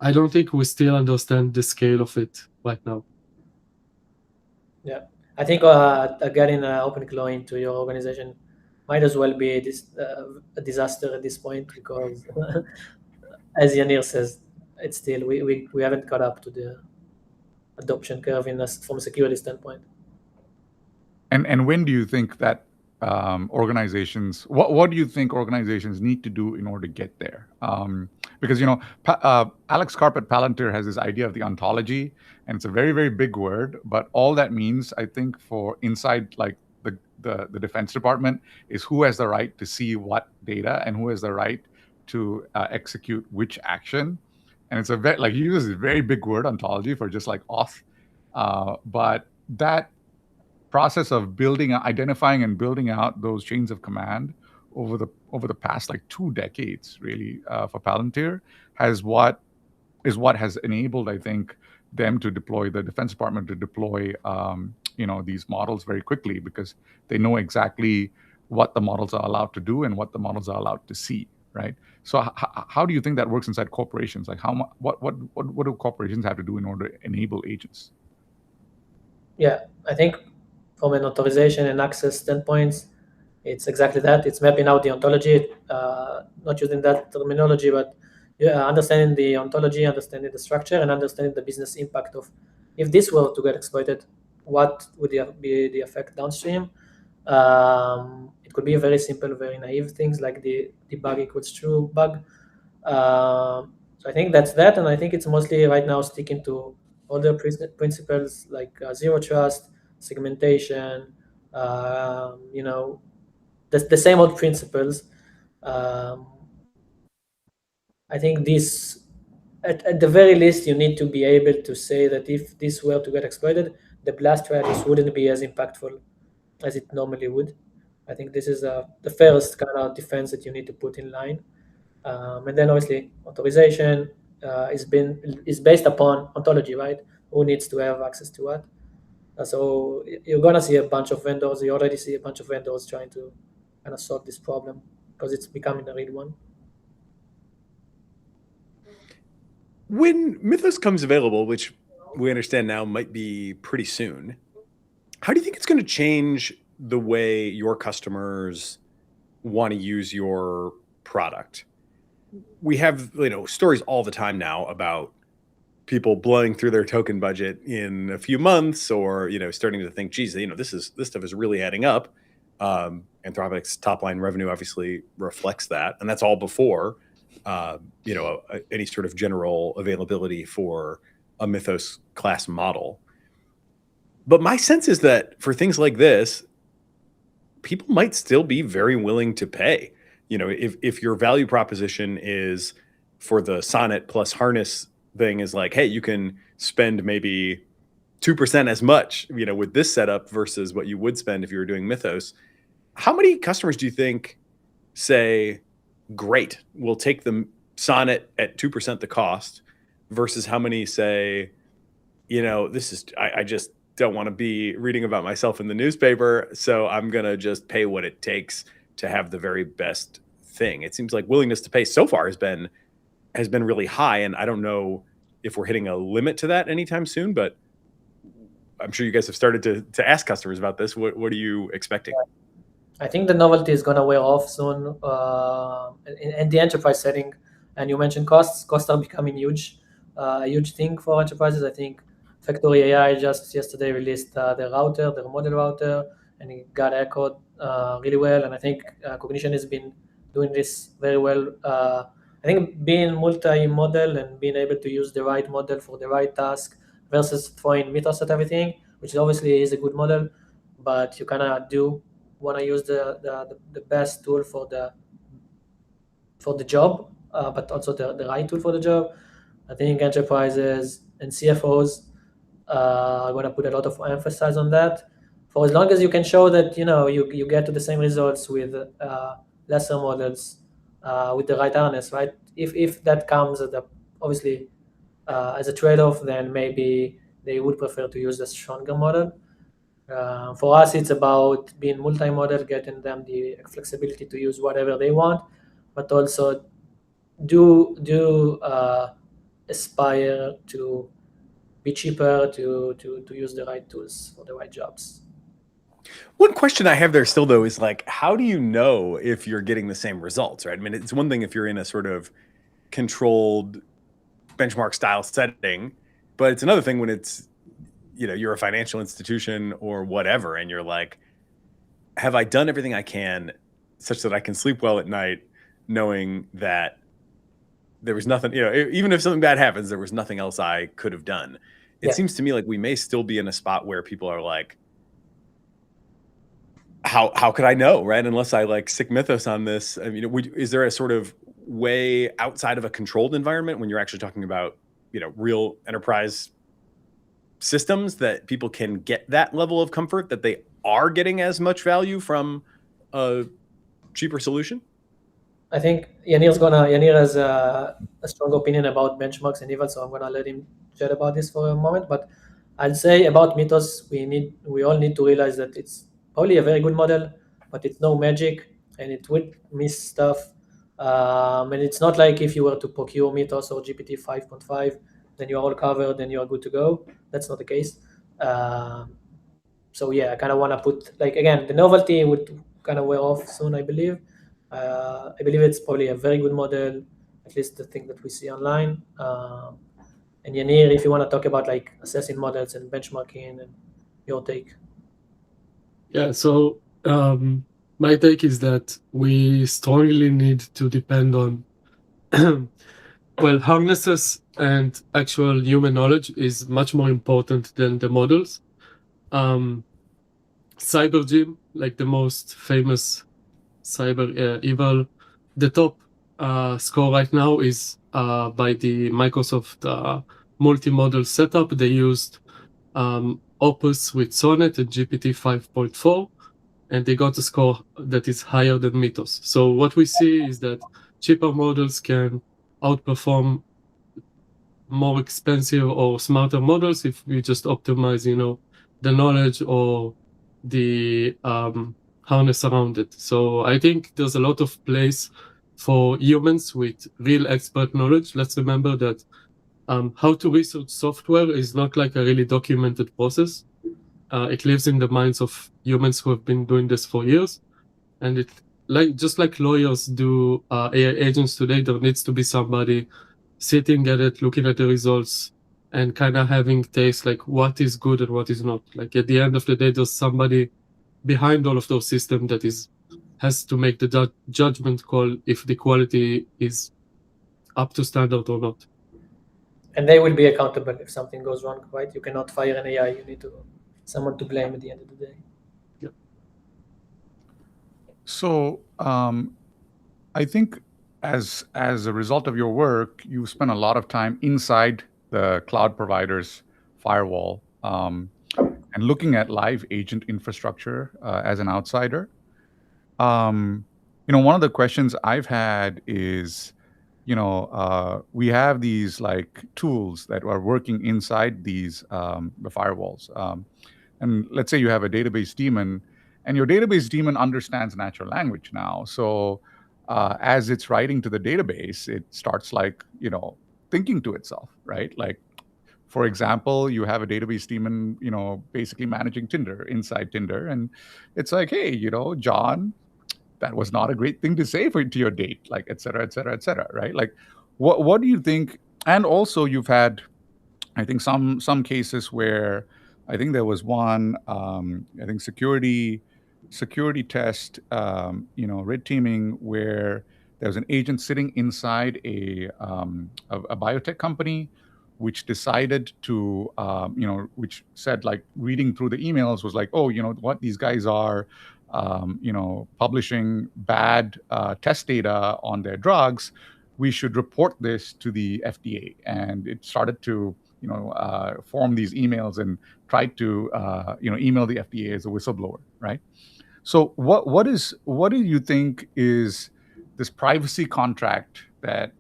I don't think we still understand the scale of it right now. Yeah, I think getting OpenClaw into your organization might as well be a disaster at this point, because as Yanir says, it's still we haven't caught up to the adoption curve from a security standpoint. And when do you think that organizations, what do you think organizations need to do in order to get there? Because Alex Karp at Palantir has this idea of the ontology, and it's a very, very big word, but all that means, I think, for inside like the Defense Department, is who has the right to see what data and who has the right to execute which action. And it's a very, like, he uses a very big word, ontology, for just like auth, but that process of identifying and building out those chains of command over the past like 2 decades, really, for Palantir, is what has enabled, I think, them to deploy, the Defense Department to deploy these models very quickly, because they know exactly what the models are allowed to do and what the models are allowed to see, right? So how do you think that works inside corporations? Like, what do corporations have to do in order to enable agents? Yeah, I think from an authorization and access standpoints, it's exactly that. It's mapping out the ontology, not using that terminology, but understanding the ontology, understanding the structure, and understanding the business impact of, if this were to get exploited, what would be the effect downstream. It could be a very simple, very naive things like the bug equals true bug. So I think that's that, and I think it's mostly right now sticking to other principles like zero trust, segmentation, the same old principles. I think this, at the very least, you need to be able to say that if this were to get exploited, the blast radius wouldn't be as impactful as it normally would. I think this is the first kind of defense that you need to put in line. And then obviously authorization is based upon ontology, right? Who needs to have access to what? So you're gonna see a bunch of vendors. You already see a bunch of vendors trying to kind of solve this problem because it's becoming a real one. When Mythos comes available, which we understand now might be pretty soon, how do you think it's going to change the way your customers want to use your product? We have, stories all the time now about people blowing through their token budget in a few months, or starting to think, geez, this stuff is really adding up. Anthropic's top line revenue obviously reflects that, and that's all before any sort of general availability for a Mythos class model. But my sense is that for things like this, people might still be very willing to pay. If your value proposition is for the Sonnet plus harness thing is like, hey, you can spend maybe 2% as much, with this setup versus what you would spend if you were doing Mythos. How many customers do you think say, great, we'll take the Sonnet at 2% the cost, versus how many say, I just don't want to be reading about myself in the newspaper, so I'm going to just pay what it takes to have the very best thing? It seems like willingness to pay so far has been really high, and I don't know if we're hitting a limit to that anytime soon, but I'm sure you guys have started to ask customers about this. What are you expecting? I think the novelty is going to wear off soon in the enterprise setting. And you mentioned costs. Costs are becoming a huge thing for enterprises. I think Factory AI just yesterday released their model router, and it got echoed really well. And I think Cognition has been doing this very well. I think being multi-model and being able to use the right model for the right task versus throwing Mythos at everything, which obviously is a good model, but you kind of do want to use the best tool for the job, but also the right tool for the job. I think enterprises and CFOs are going to put a lot of emphasis on that. For as long as you can show that you get to the same results with lesser models with the right harness, right? If that comes obviously as a trade-off, then maybe they would prefer to use the stronger model. For us, it's about being multi-model, getting them the flexibility to use whatever they want, but also do aspire to be cheaper to use the right tools for the right jobs. One question I have there still, though, is like, how do you know if you're getting the same results, right? I mean, it's one thing if you're in a sort of controlled benchmark style setting, but it's another thing when it's, you're a financial institution or whatever, and you're like, have I done everything I can such that I can sleep well at night, knowing that there was nothing, even if something bad happens, there was nothing else I could have done. It seems to me like we may still be in a spot where people are like, how could I know, right? Unless I like stick Mythos on this. I mean, is there a sort of way outside of a controlled environment when you're actually talking about, real enterprise systems that people can get that level of comfort that they are getting as much value from a cheaper solution? I think Yanir has a strong opinion about benchmarks and events, so I'm gonna let him chat about this for a moment. But I'd say about Mythos, we all need to realize that it's probably a very good model, but it's no magic, and it will miss stuff. And it's not like if you were to procure Mythos or GPT 5.5, then you're all covered and you're good to go. That's not the case. So yeah, I kind of want to put, like, again, the novelty would kind of wear off soon, I believe. I believe it's probably a very good model, at least the thing that we see online. And Yanir, if you want to talk about like assessing models and benchmarking and your take. Yeah, so my take is that we strongly need to depend on harnesses, and actual human knowledge is much more important than the models. CyberGym, like the most famous cyber evil, the top score right now is by the Microsoft multi-model setup. They used Opus with Sonnet and GPT 5.4, and they got a score that is higher than Mythos. So what we see is that cheaper models can outperform more expensive or smarter models if we just optimize, the knowledge or the harness around it. So I think there's a lot of place for humans with real expert knowledge. Let's remember that how to research software is not like a really documented process. It lives in the minds of humans who have been doing this for years, and it just like lawyers do AI agents today, there needs to be somebody sitting at it, looking at the results, and kind of having taste like what is good and what is not. Like at the end of the day, there's somebody behind all of those systems that has to make the judgment call if the quality is up to standard or not. And they will be accountable if something goes wrong, right? You cannot fire an AI. You need someone to blame at the end of the day. Yep. So I think as a result of your work, you spend a lot of time inside the cloud provider's firewall and looking at live agent infrastructure as an outsider. One of the questions I've had is, we have these like tools that are working inside these the firewalls, and let's say you have a database daemon, and your database daemon understands natural language now. So as it's writing to the database, it starts like thinking to itself, right? Like, for example, you have a database daemon, basically managing Tinder inside Tinder, and it's like, hey, John, that was not a great thing to say to your date, like, et cetera, et cetera, et cetera, right? Like, what do you think? And also, you've had, I think, some cases where I think there was one, I think security test, red teaming, where there was an agent sitting inside a biotech company, which decided to, which said, like, reading through the emails was like, oh, what, these guys are, publishing bad test data on their drugs. We should report this to the FDA. And it started to, form these emails and tried to, email the FDA as a whistleblower, right? So what do you think is this privacy contract that,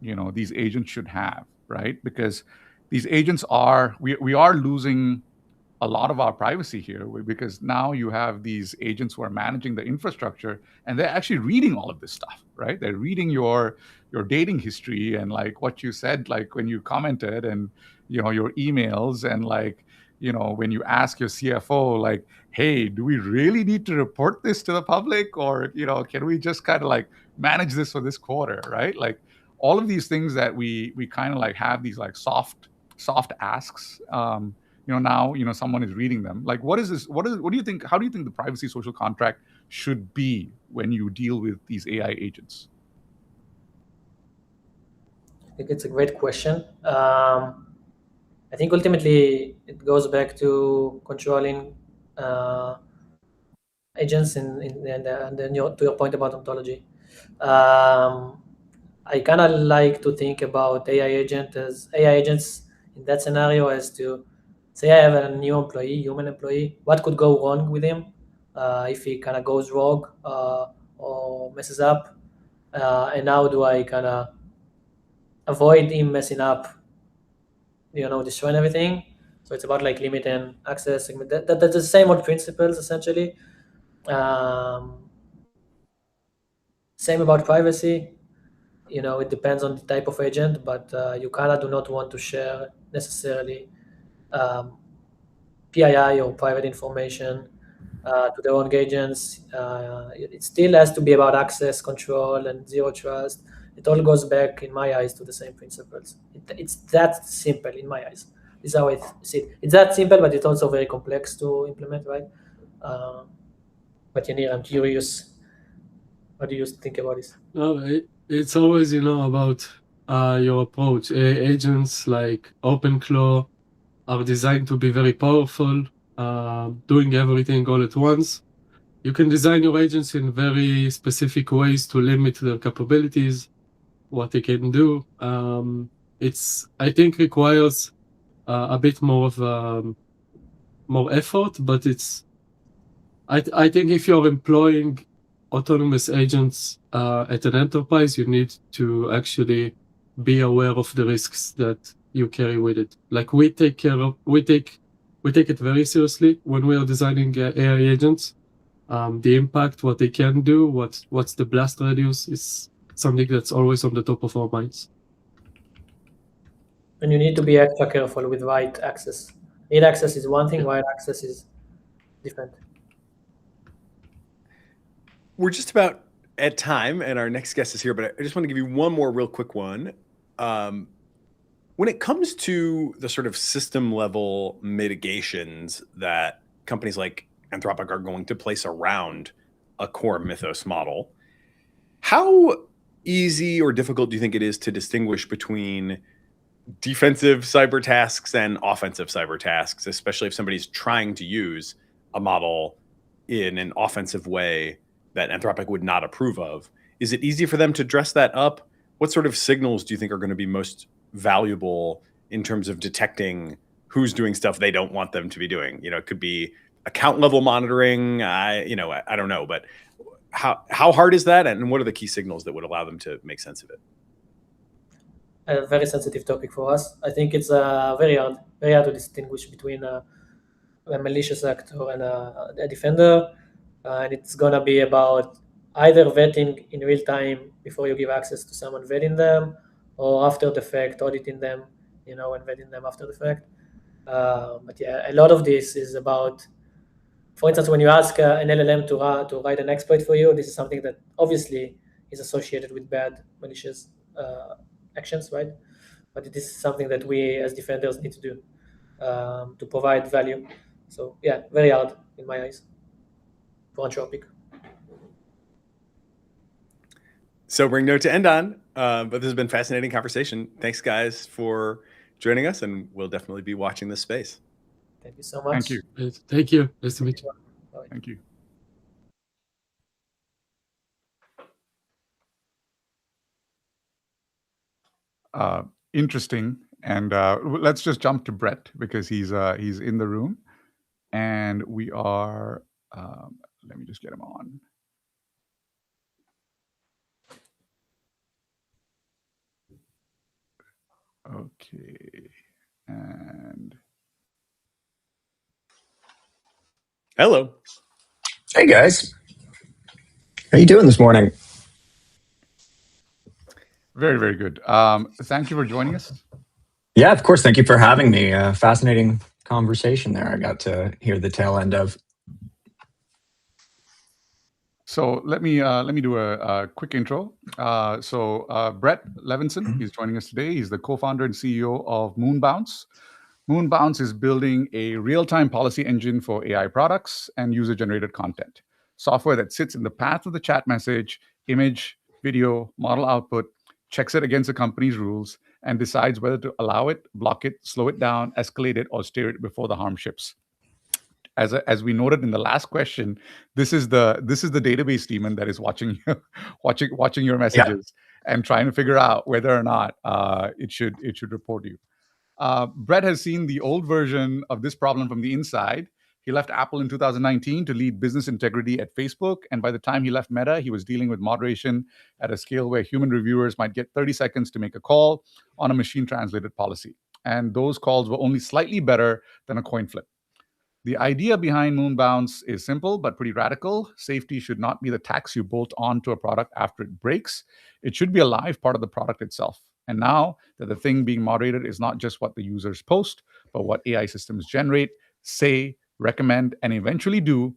these agents should have, right? Because these agents we are losing a lot of our privacy here, because now you have these agents who are managing the infrastructure, and they're actually reading all of this stuff, right? They're reading your dating history and like what you said, like when you commented, and your emails, and like when you ask your CFO, like, hey, do we really need to report this to the public, or can we just kind of like manage this for this quarter, right? Like all of these things that we kind of like have these like soft asks. Now someone is reading them. Like, what is this? What do you think? How do you think the privacy social contract should be when you deal with these AI agents? I think it's a great question. I think ultimately it goes back to controlling agents and then to your point about ontology. I kind of like to think about AI agents in that scenario as to say I have a new employee, human employee. What could go wrong with him if he kind of goes rogue or messes up? And how do I kind of avoid him messing up, destroying everything? So it's about like limiting access. That's the same old principles essentially. Same about privacy. It depends on the type of agent, but you kind of do not want to share necessarily PII or private information to their own agents. It still has to be about access control and zero trust. It all goes back, in my eyes, to the same principles. It's that simple, in my eyes. This is how I see it. It's that simple, but it's also very complex to implement, right? But Yanir, I'm curious. What do you think about this? It's always, about your approach. Agents like OpenClaw are designed to be very powerful, doing everything all at once. You can design your agents in very specific ways to limit their capabilities, what they can do. I think requires a bit more of more effort, but I think if you're employing autonomous agents at an enterprise, you need to actually be aware of the risks that you carry with it. Like we take it very seriously when we are designing AI agents. the impact, what they can do, what's the blast radius is something that's always on the top of our minds. And you need to be extra careful with write access. Read access is one thing, write access is different. We're just about at time, and our next guest is here, but I just want to give you one more real quick one. When it comes to the sort of system level mitigations that companies like Anthropic are going to place around a core Mythos model, how easy or difficult do you think it is to distinguish between defensive cyber tasks and offensive cyber tasks, especially if somebody's trying to use a model in an offensive way that Anthropic would not approve of? Is it easy for them to dress that up? What sort of signals do you think are going to be most valuable in terms of detecting who's doing stuff they don't want them to be doing? You know, it could be account level monitoring. I don't know, but how hard is that, and what are the key signals that would allow them to make sense of it? A very sensitive topic for us. I think it's very hard to distinguish between a malicious actor and a defender, and it's gonna be about either vetting in real time before you give access to someone, vetting them, or after the fact, auditing them, and vetting them after the fact. But yeah, a lot of this is about, for instance, when you ask an LLM to write an exploit for you, this is something that obviously is associated with bad malicious actions, right? But it is something that we as defenders need to do to provide value. So yeah, very hard in my eyes for Anthropic. Sobering note to end on, but this has been a fascinating conversation. Thanks, guys, for joining us, and we'll definitely be watching this space. Thank you so much. Thank you. Thank you. Nice to meet you. Bye. Thank you. Interesting. And let's just jump to Brett because he's in the room, and we are. Let me just get him on. Okay, and Hello. Hey guys, how you doing this morning? very, very good. Thank you for joining us. Yeah, of course. Thank you for having me. Fascinating conversation there. I got to hear the tail end of. So let me do a quick intro. Brett Levenson, he's joining us today. He's the co-founder and CEO of Moonbounce. Moonbounce is building a real-time policy engine for AI products and user-generated content. Software that sits in the path of the chat message, image, video, model output, checks it against the company's rules, and decides whether to allow it, block it, slow it down, escalate it, or steer it before the harm ships. As we noted in the last question, this is the database demon that is watching your messages and trying to figure out whether or not it should report you. Brett has seen the old version of this problem from the inside. He left Apple in 2019 to lead business integrity at Facebook, and by the time he left Meta, he was dealing with moderation at a scale where human reviewers might get 30 seconds to make a call on a machine-translated policy, and those calls were only slightly better than a coin flip. The idea behind Moonbounce is simple but pretty radical. Safety should not be the tax you bolt onto a product after it breaks. It should be a live part of the product itself. And now that the thing being moderated is not just what the users post, but what AI systems generate, say, recommend, and eventually do,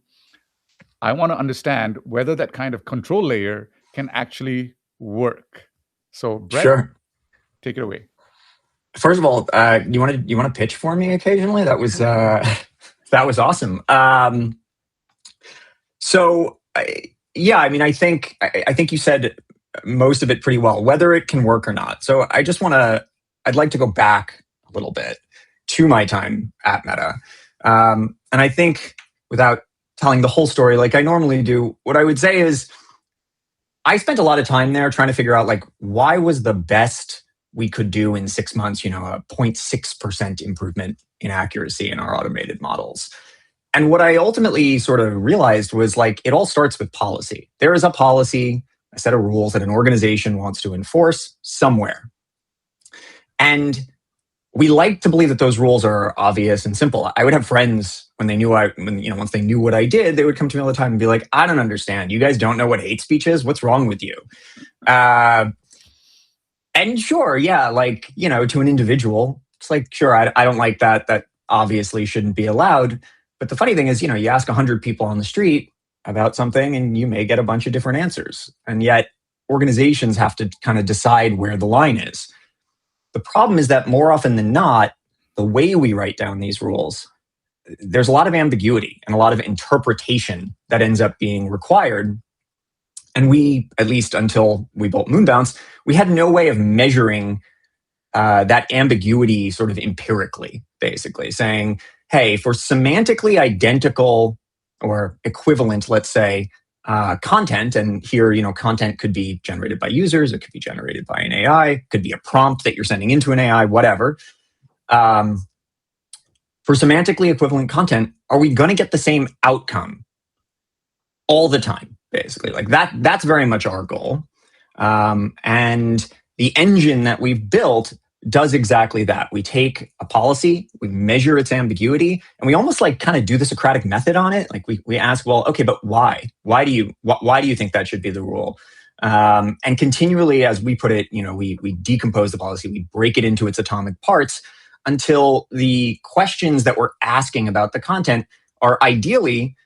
I want to understand whether that kind of control layer can actually work. So, Brett, Sure. Take it away. First of all, you want to pitch for me occasionally? That was that was awesome. I think you said most of it pretty well, whether it can work or not. So I'd like to go back a little bit to my time at Meta. And I think without telling the whole story like I normally do, what I would say is I spent a lot of time there trying to figure out like why was the best we could do in 6 months, a 0.6% improvement in accuracy in our automated models. And what I ultimately sort of realized was like, it all starts with policy. There is a policy, a set of rules that an organization wants to enforce somewhere. And we like to believe that those rules are obvious and simple. I would have friends once they knew what I did, they would come to me all the time and be like, I don't understand. You guys don't know what hate speech is? What's wrong with you? And sure, yeah, to an individual, it's like, sure, I don't like that. That obviously shouldn't be allowed. But the funny thing is, you ask 100 people on the street about something and you may get a bunch of different answers. And yet organizations have to kind of decide where the line is. The problem is that more often than not, the way we write down these rules, there's a lot of ambiguity and a lot of interpretation that ends up being required. And we, at least until we built Moonbounce, we had no way of measuring that ambiguity sort of empirically, basically saying, hey, for semantically identical or equivalent, let's say, content, and here, content could be generated by users, it could be generated by an AI, could be a prompt that you're sending into an AI, whatever. For semantically equivalent content, are we going to get the same outcome all the time? Basically, that's very much our goal. And the engine that we've built does exactly that. We take a policy, we measure its ambiguity, and we almost kind of do the Socratic method on it. We ask, well, okay, but why? Why do you think that should be the rule? And continually, as we put it, we decompose the policy, we break it into its atomic parts until the questions that we're asking about the content are ideally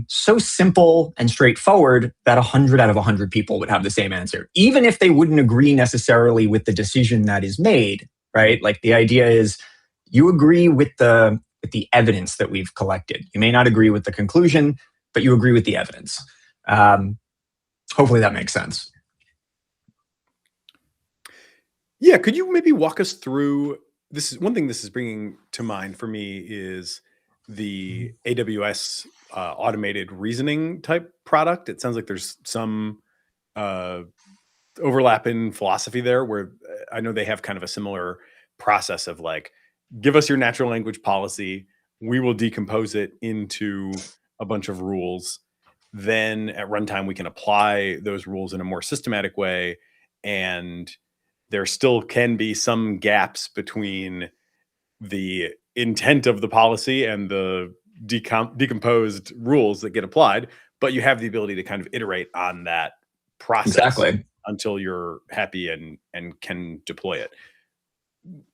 so simple and straightforward that 100 out of 100 people would have the same answer, even if they wouldn't agree necessarily with the decision that is made, right? The idea is you agree with the evidence that we've collected. You may not agree with the conclusion, but you agree with the evidence. Hopefully that makes sense. Yeah, could you maybe walk us through this? Is one thing this is bringing to mind for me is the AWS automated reasoning type product. It sounds like there's some overlap in philosophy there, where I know they have kind of a similar process of give us your natural language policy, we will decompose it into a bunch of rules. Then at runtime, we can apply those rules in a more systematic way. And there still can be some gaps between the intent of the policy and the decomposed rules that get applied, but you have the ability to kind of iterate on that process until you're happy and can deploy it.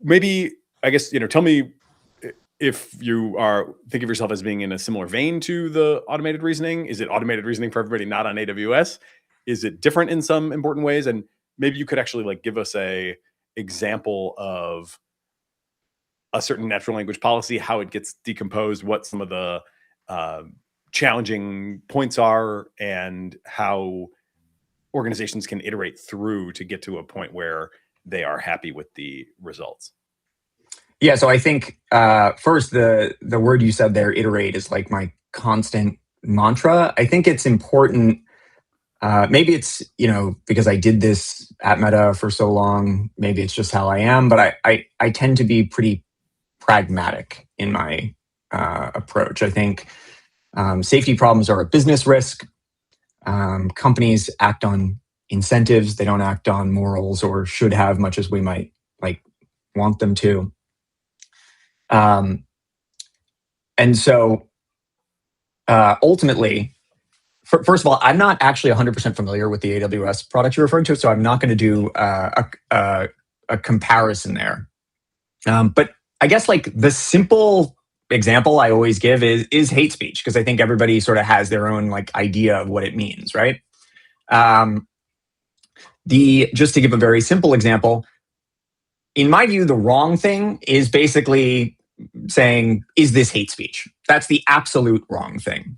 Maybe, I guess, tell me if you think of yourself as being in a similar vein to the automated reasoning. Is it automated reasoning for everybody not on AWS? Is it different in some important ways? And maybe you could actually give us a example of a certain natural language policy, how it gets decomposed, what some of the challenging points are, and how organizations can iterate through to get to a point where they are happy with the results. Yeah, so I think first the word you said there, iterate, is my constant mantra. I think it's important. Maybe it's, because I did this at Meta for so long, maybe it's just how I am, but I tend to be pretty pragmatic in my approach. I think safety problems are a business risk. Companies act on incentives. They don't act on morals, or should have, much as we might want them to. And so ultimately, first of all, I'm not actually 100% familiar with the AWS product you're referring to, so I'm not going to do a comparison there. But I guess the simple example I always give is hate speech, because I think everybody sort of has their own idea of what it means, right? Just to give a very simple example, in my view, the wrong thing is basically saying, is this hate speech? That's the absolute wrong thing.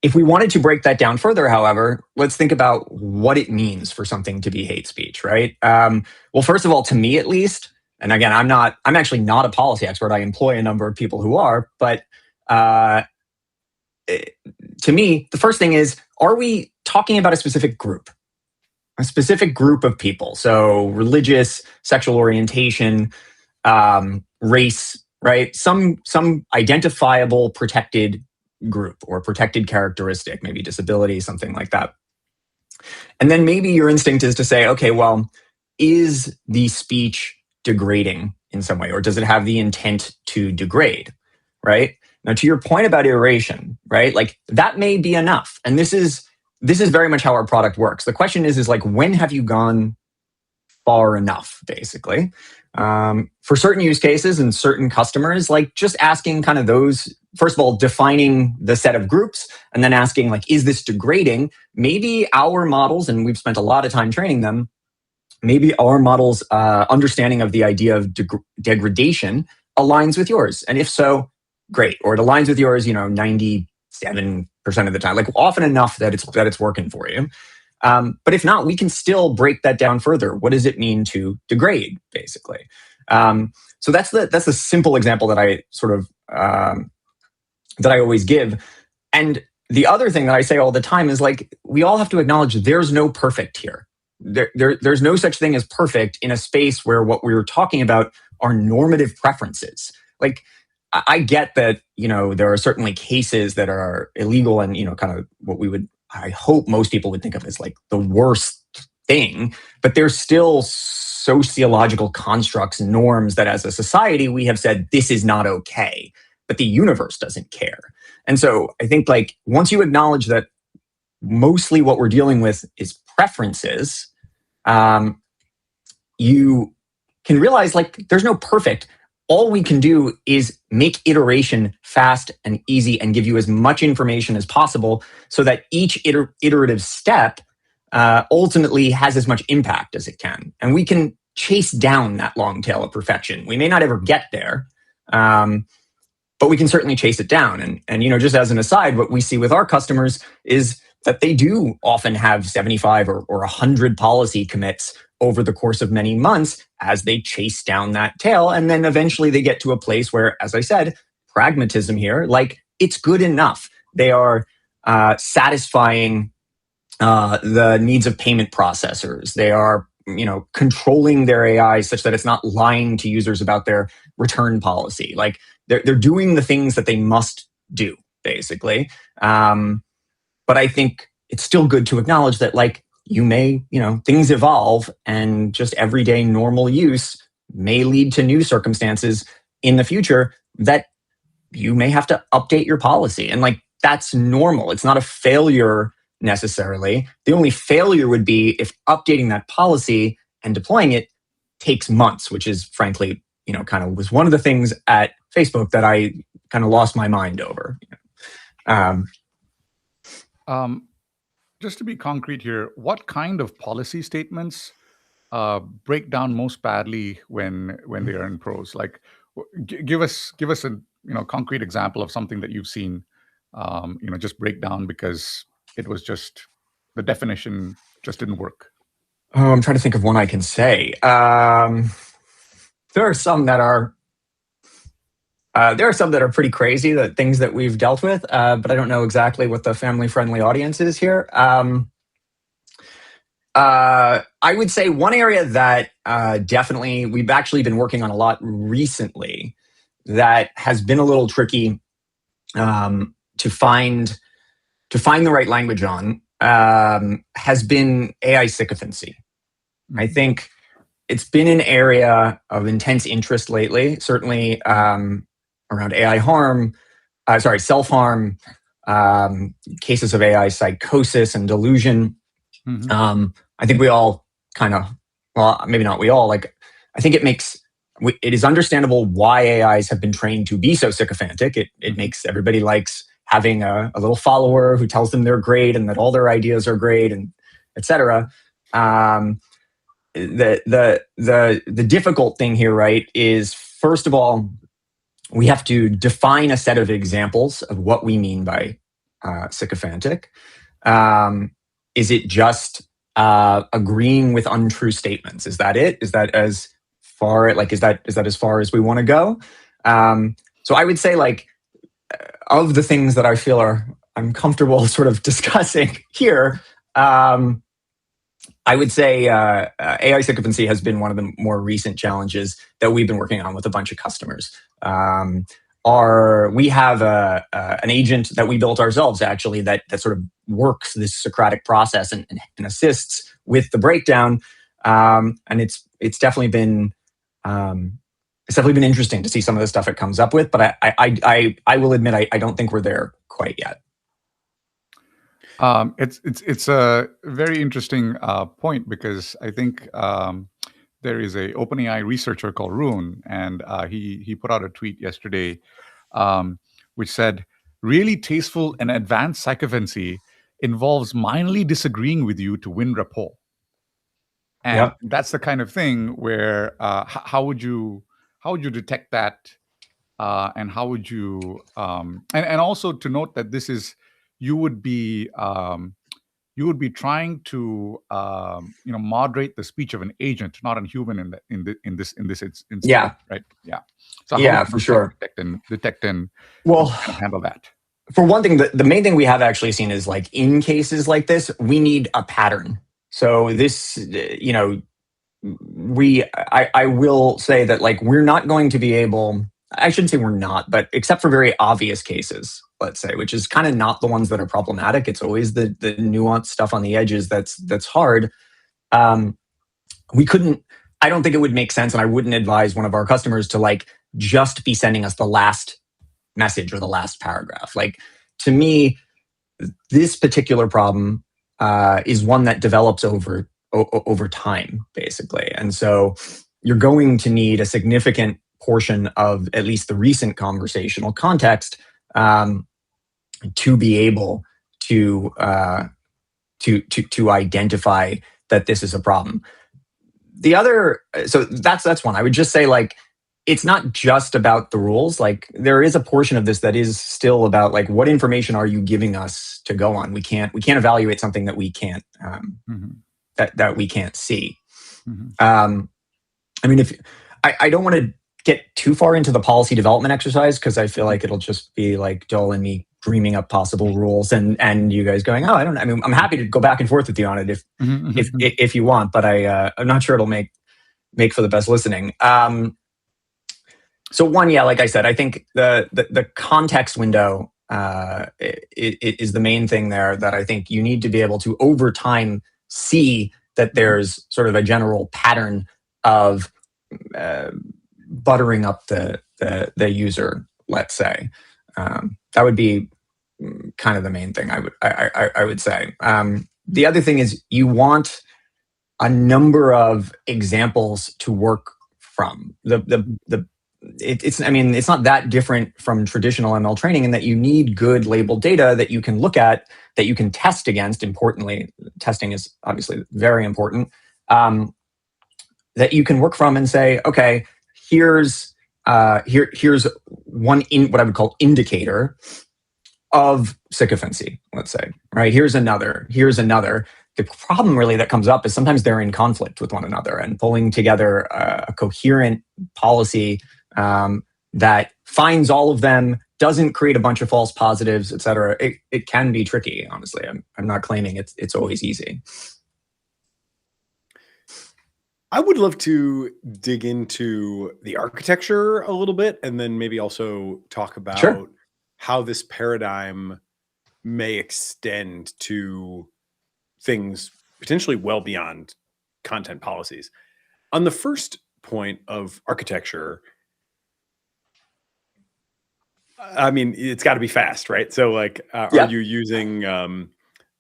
If we wanted to break that down further, however, let's think about what it means for something to be hate speech, right? Well, first of all, to me at least, and again, I'm actually not a policy expert. I employ a number of people who are, but to me, the first thing is, are we talking about a specific group of people? So religious, sexual orientation, race, right? Some identifiable protected group or protected characteristic, maybe disability, something like that. And then maybe your instinct is to say, okay, well, is the speech degrading in some way, or does it have the intent to degrade, right? Now, to your point about iteration, right? Like that may be enough. And this is very much how our product works. The question is like, when have you gone far enough, basically? For certain use cases and certain customers, like just asking kind of those, first of all, defining the set of groups and then asking like, is this degrading? Maybe our models, and we've spent a lot of time training them, maybe our model's understanding of the idea of degradation aligns with yours. And if so, great. Or it aligns with yours, 97% of the time, like often enough that it's working for you. But if not, we can still break that down further. What does it mean to degrade, basically? So that's the simple example that I sort of that I always give. And the other thing that I say all the time is like, we all have to acknowledge there's no perfect here. There's no such thing as perfect in a space where what we were talking about are normative preferences. Like, I get that, there are certainly cases that are illegal and, kind of what we would, I hope most people would think of as like the worst thing, but there's still sociological constructs and norms that as a society, we have said, this is not okay, but the universe doesn't care. And so I think like once you acknowledge that mostly what we're dealing with is preferences, you can realize like there's no perfect. All we can do is make iteration fast and easy and give you as much information as possible so that each iterative step ultimately has as much impact as it can. And we can chase down that long tail of perfection. We may not ever get there, but we can certainly chase it down. And just as an aside, what we see with our customers is that they do often have 75 or 100 policy commits over the course of many months as they chase down that tail. And then eventually they get to a place where, as I said, pragmatism here, like it's good enough. They are satisfying the needs of payment processors. They are, controlling their AI such that it's not lying to users about their return policy. Like they're doing the things that they must do, basically. But I think it's still good to acknowledge that, like, you may, things evolve and just everyday normal use may lead to new circumstances in the future that you may have to update your policy. And like, that's normal. It's not a failure necessarily. The only failure would be if updating that policy and deploying it takes months, which is frankly, kind of was one of the things at Facebook that I kind of lost my mind over. Just to be concrete here, what kind of policy statements break down most badly when they are in prose? Like, give us a concrete example of something that you've seen, just break down because it was just the definition just didn't work. Oh, I'm trying to think of one I can say. There are some that are pretty crazy, the things that we've dealt with, but I don't know exactly what the family-friendly audience is here. I would say one area that definitely we've actually been working on a lot recently that has been a little tricky to find the right language on has been AI sycophancy. I think it's been an area of intense interest lately, certainly around AI harm, self-harm, cases of AI psychosis and delusion. Mm-hmm. I think we all maybe not we all, like, I think it is understandable why AIs have been trained to be so sycophantic. It makes everybody likes having a little follower who tells them they're great and that all their ideas are great and etc. The difficult thing here, right, is first of all, we have to define a set of examples of what we mean by sycophantic. Is it just agreeing with untrue statements? Is that it? Is that as far as far as we want to go? So I would say, like, of the things that I feel I'm comfortable sort of discussing here, I would say AI sycophancy has been one of the more recent challenges that we've been working on with a bunch of customers. We have an agent that we built ourselves, actually, that sort of works this Socratic process and assists with the breakdown. and it's definitely been interesting to see some of the stuff it comes up with. But I will admit I don't think we're there quite yet. It's a very interesting point, because I think there is a OpenAI researcher called Rune, and he put out a tweet yesterday, which said, "Really tasteful and advanced psychophancy involves mildly disagreeing with you to win rapport." And that's the kind of thing where how would you detect that, and how would you and also to note that this is you would be trying to moderate the speech of an agent, not a human in this instance. Yeah. Right. Yeah. So for sure. Detect and well handle that. For one thing, the main thing we have actually seen is, like, in cases like this, we need a pattern. So this, I will say that, like, we're not going to be able, I shouldn't say we're not, but except for very obvious cases, let's say, which is kind of not the ones that are problematic. It's always the nuanced stuff on the edges that's hard. We couldn't, I don't think it would make sense, and I wouldn't advise one of our customers to, like, just be sending us the last message or the last paragraph. Like, to me, this particular problem is one that develops over time, basically. And so you're going to need a significant portion of at least the recent conversational context to be able to identify that this is a problem. The other, so that's one. I would just say, like, it's not just about the rules. Like, there is a portion of this that is still about, like, what information are you giving us to go on? We can't evaluate something that we can't that we can't see. I mean, if I don't want to get too far into the policy development exercise, because I feel like it'll just be like Joel and me dreaming up possible rules, and you guys going, oh, I don't know. I mean, I'm happy to go back and forth with you on it if you want, but I'm not sure it'll make for the best listening. So one, like I said, I think the context window is the main thing there, that I think you need to be able to, over time, see that there's sort of a general pattern of buttering up the user, let's say. That would be kind of the main thing I would say. The other thing is, you want a number of examples to work from. It's not that different from traditional ML training, in that you need good labeled data that you can look at, that you can test against. Importantly, testing is obviously very important. That you can work from and say, okay, here's one what I would call indicator of sycophancy, let's say, right? Here's another. The problem really that comes up is sometimes they're in conflict with one another, and pulling together a coherent policy that finds all of them, doesn't create a bunch of false positives, et cetera. It can be tricky, honestly. I'm not claiming it's always easy. I would love to dig into the architecture a little bit, and then maybe also talk about how this paradigm may extend to things potentially well beyond content policies. On the first point of architecture, I mean, it's got to be fast, right? So, like, are you using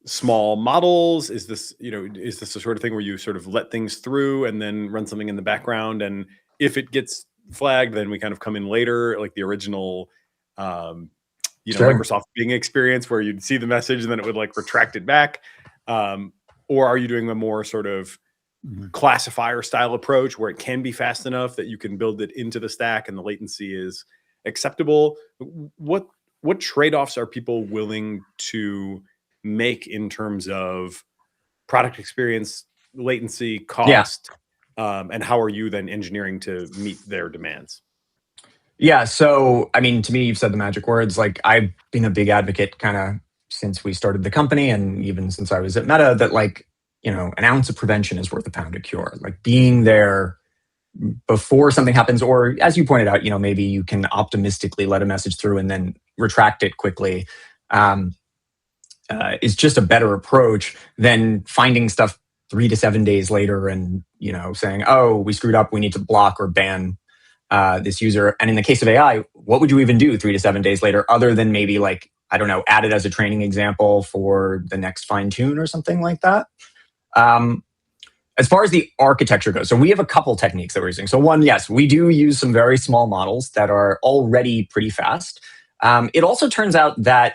small models? Is this the sort of thing where you sort of let things through and then run something in the background, and if it gets flagged, then we kind of come in later, like the original Microsoft Bing experience, where you'd see the message and then it would, like, retract it back? Or are you doing a more sort of classifier style approach, where it can be fast enough that you can build it into the stack and the latency is acceptable? What trade-offs are people willing to make in terms of product experience, latency, cost, and how are you then engineering to meet their demands? Yeah, so I mean, to me, you've said the magic words. Like, I've been a big advocate kind of since we started the company, and even since I was at Meta, that, like, an ounce of prevention is worth a pound of cure. Like, being there before something happens, or as you pointed out, maybe you can optimistically let a message through and then retract it quickly, is just a better approach than finding stuff 3 to 7 days later and saying, oh, we screwed up, we need to block or ban this user. And in the case of AI, what would you even do 3 to 7 days later, other than maybe like, I don't know, add it as a training example for the next fine tune or something like that? As far as the architecture goes, so we have a couple techniques that we're using. So one, yes, we do use some very small models that are already pretty fast. It also turns out that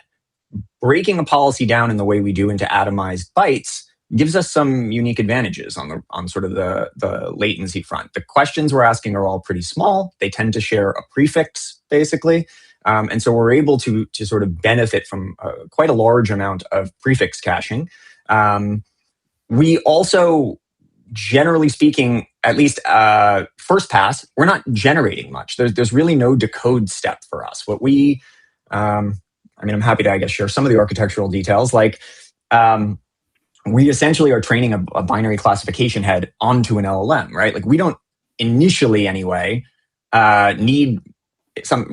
breaking a policy down in the way we do into atomized bytes gives us some unique advantages on sort of the latency front. The questions we're asking are all pretty small. They tend to share a prefix, basically. And so we're able to sort of benefit from quite a large amount of prefix caching. We also, generally speaking, at least first pass, we're not generating much. There's really no decode step for us. What we, I'm happy to, I guess, share some of the architectural details. Like, we essentially are training a binary classification head onto an LLM, right? Like, we don't initially, anyway, we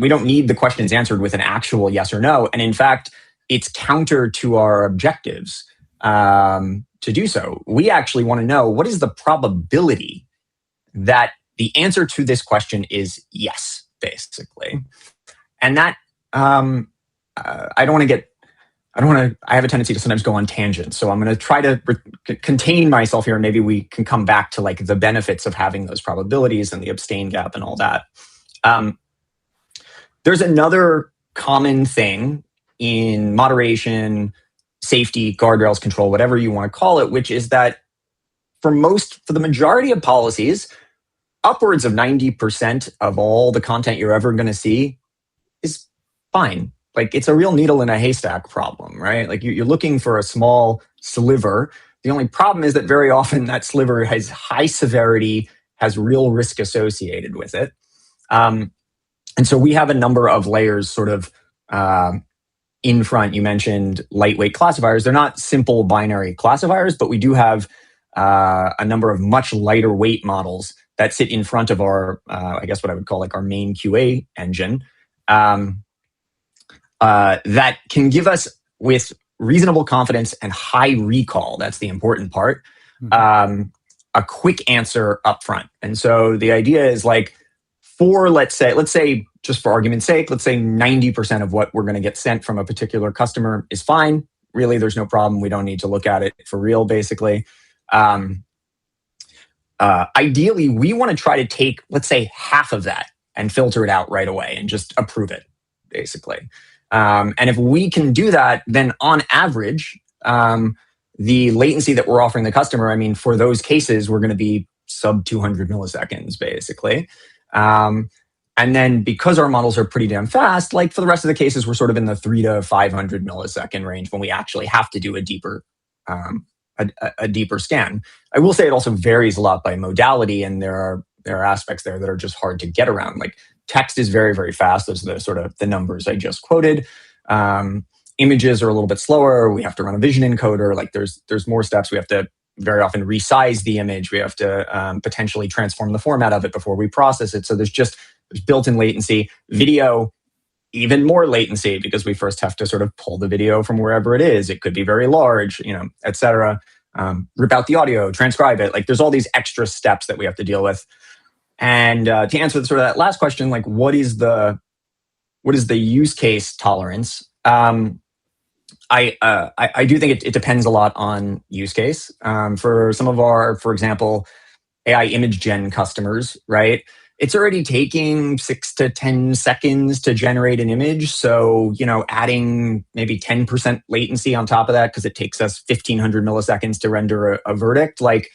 don't need the questions answered with an actual yes or no. And in fact, it's counter to our objectives to do so. We actually want to know, what is the probability that the answer to this question is yes, basically. And that, I have a tendency to sometimes go on tangents. So I'm going to try to contain myself here. And maybe we can come back to like the benefits of having those probabilities and the abstain gap and all that. There's another common thing in moderation, safety, guardrails, control, whatever you want to call it, which is that for the majority of policies, upwards of 90% of all the content you're ever going to see is fine. Like, it's a real needle in a haystack problem, right? Like, you're looking for a small sliver. The only problem is that very often that sliver has high severity, has real risk associated with it. And so we have a number of layers sort of in front. You mentioned lightweight classifiers. They're not simple binary classifiers, but we do have a number of much lighter weight models that sit in front of our, I guess what I would call like our main QA engine, that can give us, with reasonable confidence and high recall, that's the important part, a quick answer up front. And so the idea is like, for let's say, just for argument's sake, let's say 90% of what we're going to get sent from a particular customer is fine. Really, there's no problem. We don't need to look at it for real, basically. Ideally, we want to try to take, let's say, half of that and filter it out right away and just approve it, basically. And if we can do that, then on average, the latency that we're offering the customer, for those cases, we're going to be sub 200 milliseconds, basically. And then because our models are pretty damn fast, like for the rest of the cases, we're sort of in the 300 to 500 millisecond range when we actually have to do a deeper scan. I will say it also varies a lot by modality, and there are aspects there that are just hard to get around. Like text is very, very fast. Those are the sort of the numbers I just quoted. Images are a little bit slower. We have to run a vision encoder. Like there's more steps. We have to very often resize the image. We have to potentially transform the format of it before we process it. So there's built-in latency. Video, even more latency, because we first have to sort of pull the video from wherever it is. It could be very large, et cetera. Rip out the audio, transcribe it. Like there's all these extra steps that we have to deal with. And to answer sort of that last question, like what is the use case tolerance? I do think it depends a lot on use case. For some of our, for example, AI image gen customers, right? It's already taking 6 to 10 seconds to generate an image. So, adding maybe 10% latency on top of that, because it takes us 1,500 milliseconds to render a verdict, like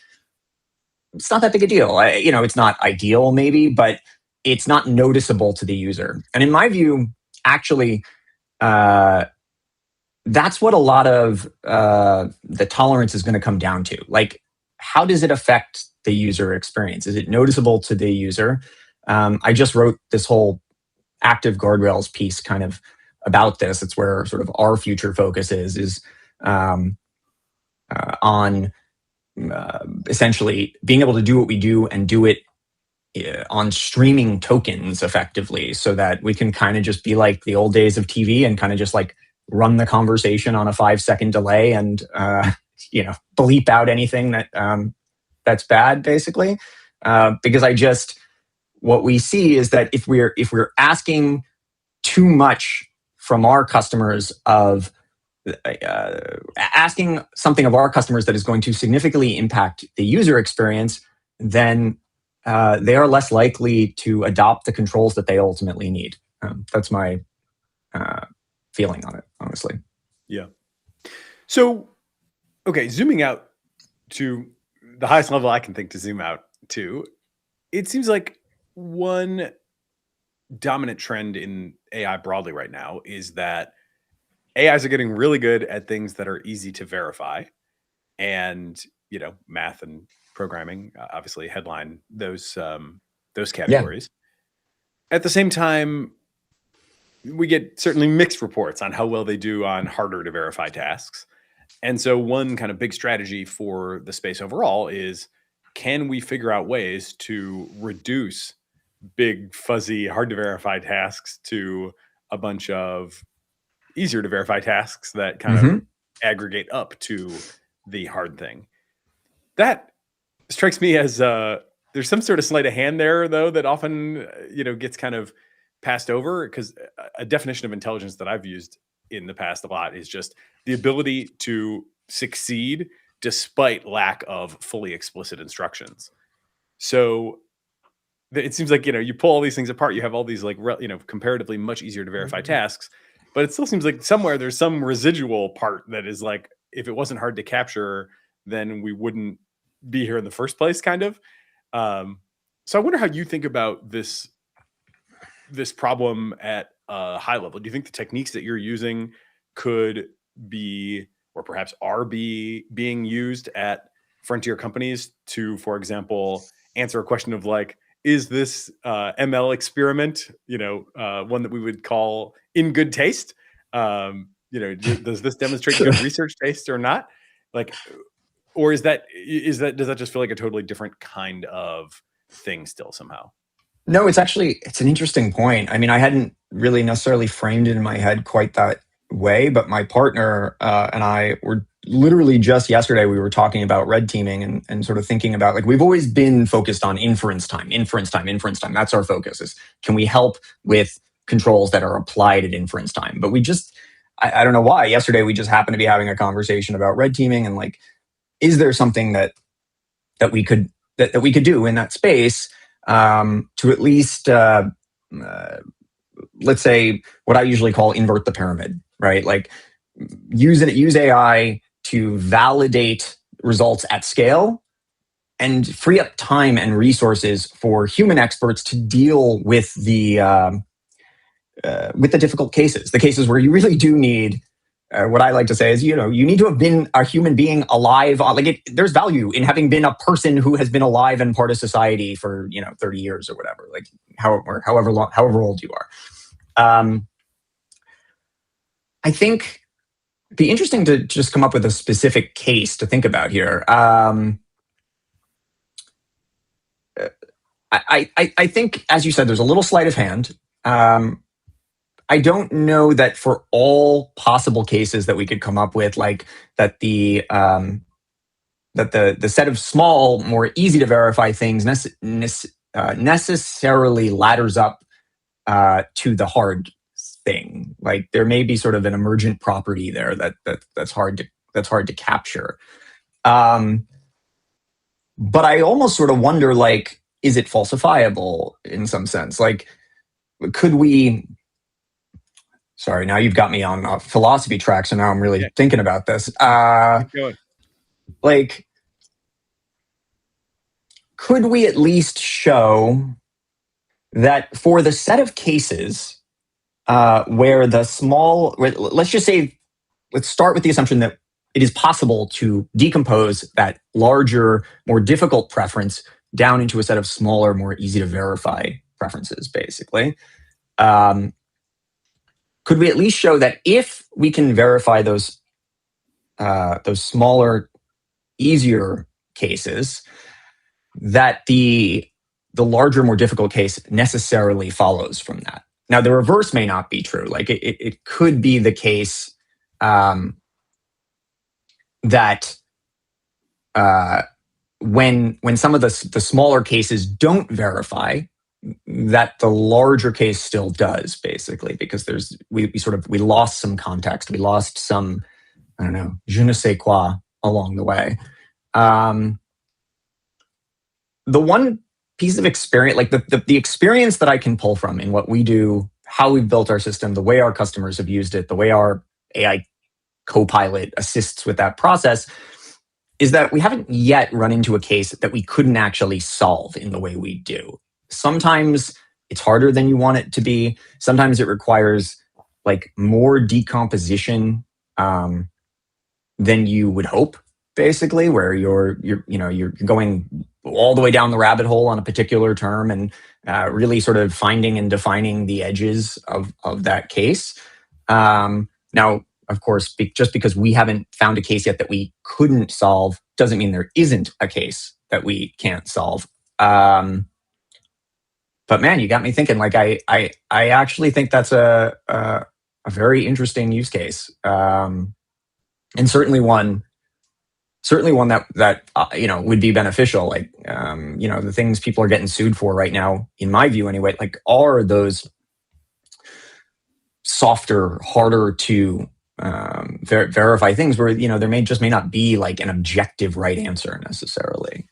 it's not that big a deal. It's not ideal maybe, but it's not noticeable to the user. And in my view, actually, that's what a lot of the tolerance is going to come down to. Like, how does it affect the user experience? Is it noticeable to the user? I just wrote this whole active guardrails piece kind of about this. It's where sort of our future focus is on essentially being able to do what we do and do it on streaming tokens effectively, so that we can kind of just be like the old days of TV and kind of just like run the conversation on a 5-second delay and bleep out anything that that's bad, basically. Because what we see is that if we're asking too much from our customers of asking something of our customers that is going to significantly impact the user experience, then they are less likely to adopt the controls that they ultimately need. That's my feeling on it, honestly. Yeah. So, okay, zooming out to the highest level I can think to zoom out to, it seems like one dominant trend in AI broadly right now is that AIs are getting really good at things that are easy to verify. And, math and programming obviously headline those categories. At the same time, we get certainly mixed reports on how well they do on harder to verify tasks. And so one kind of big strategy for the space overall is, can we figure out ways to reduce big, fuzzy, hard to verify tasks to a bunch of easier to verify tasks that kind of aggregate up to the hard thing? That strikes me as there's some sort of sleight of hand there, though, that often gets kind of passed over, because a definition of intelligence that I've used in the past a lot is just the ability to succeed despite lack of fully explicit instructions. So it seems like you pull all these things apart, you have all these comparatively much easier to verify tasks, but it still seems like somewhere there's some residual part that is like, if it wasn't hard to capture, then we wouldn't be here in the first place, kind of. So I wonder how you think about this problem at a high level. Do you think the techniques that you're using could be, or perhaps are being used at frontier companies to, for example, answer a question of like, is this ML experiment, one that we would call in good taste? Does this demonstrate good research taste or not? Like, or does that just feel like a totally different kind of thing still somehow? No, it's an interesting point. I mean, I hadn't really necessarily framed it in my head quite that way, but my partner and I were literally just yesterday, we were talking about red teaming and sort of thinking about, like, we've always been focused on inference time. That's our focus, is can we help with controls that are applied at inference time? But I don't know why. Yesterday, we just happened to be having a conversation about red teaming and like, is there something that we could do in that space to at least, let's say, what I usually call invert the pyramid, right? Like use AI to validate results at scale and free up time and resources for human experts to deal with the difficult cases, the cases where you really do need. What I like to say is, you need to have been a human being alive. There's value in having been a person who has been alive and part of society for 30 years or whatever, like however old you are. I think it'd be interesting to just come up with a specific case to think about here. I think, as you said, there's a little sleight of hand. I don't know that for all possible cases that we could come up with, like that the set of small, more easy to verify things necessarily ladders up to the hard thing. Like there may be sort of an emergent property there that's hard to capture. But I almost sort of wonder, like, is it falsifiable in some sense? Like, could we? Sorry, now you've got me on a philosophy track, so now I'm really thinking about this. Like, could we at least show that for the set of cases where let's start with the assumption that it is possible to decompose that larger, more difficult preference down into a set of smaller, more easy to verify preferences, basically. Could we at least show that if we can verify those smaller, easier cases, that the larger, more difficult case necessarily follows from that? Now, the reverse may not be true. Like it could be the case that when some of the smaller cases don't verify, that the larger case still does, basically, because we lost some context, we lost some, I don't know, je ne sais quoi along the way. The one piece of experience, like the experience that I can pull from in what we do, how we've built our system, the way our customers have used it, the way our AI co-pilot assists with that process, is that we haven't yet run into a case that we couldn't actually solve in the way we do. Sometimes it's harder than you want it to be. Sometimes it requires like more decomposition than you would hope, basically, where you're going all the way down the rabbit hole on a particular term and really sort of finding and defining the edges of that case. Now, of course, just because we haven't found a case yet that we couldn't solve doesn't mean there isn't a case that we can't solve. But man, you got me thinking. Like I actually think that's a very interesting use case, and certainly one that would be beneficial. Like the things people are getting sued for right now, in my view anyway, like are those softer, harder to verify things where there may not be like an objective right answer necessarily.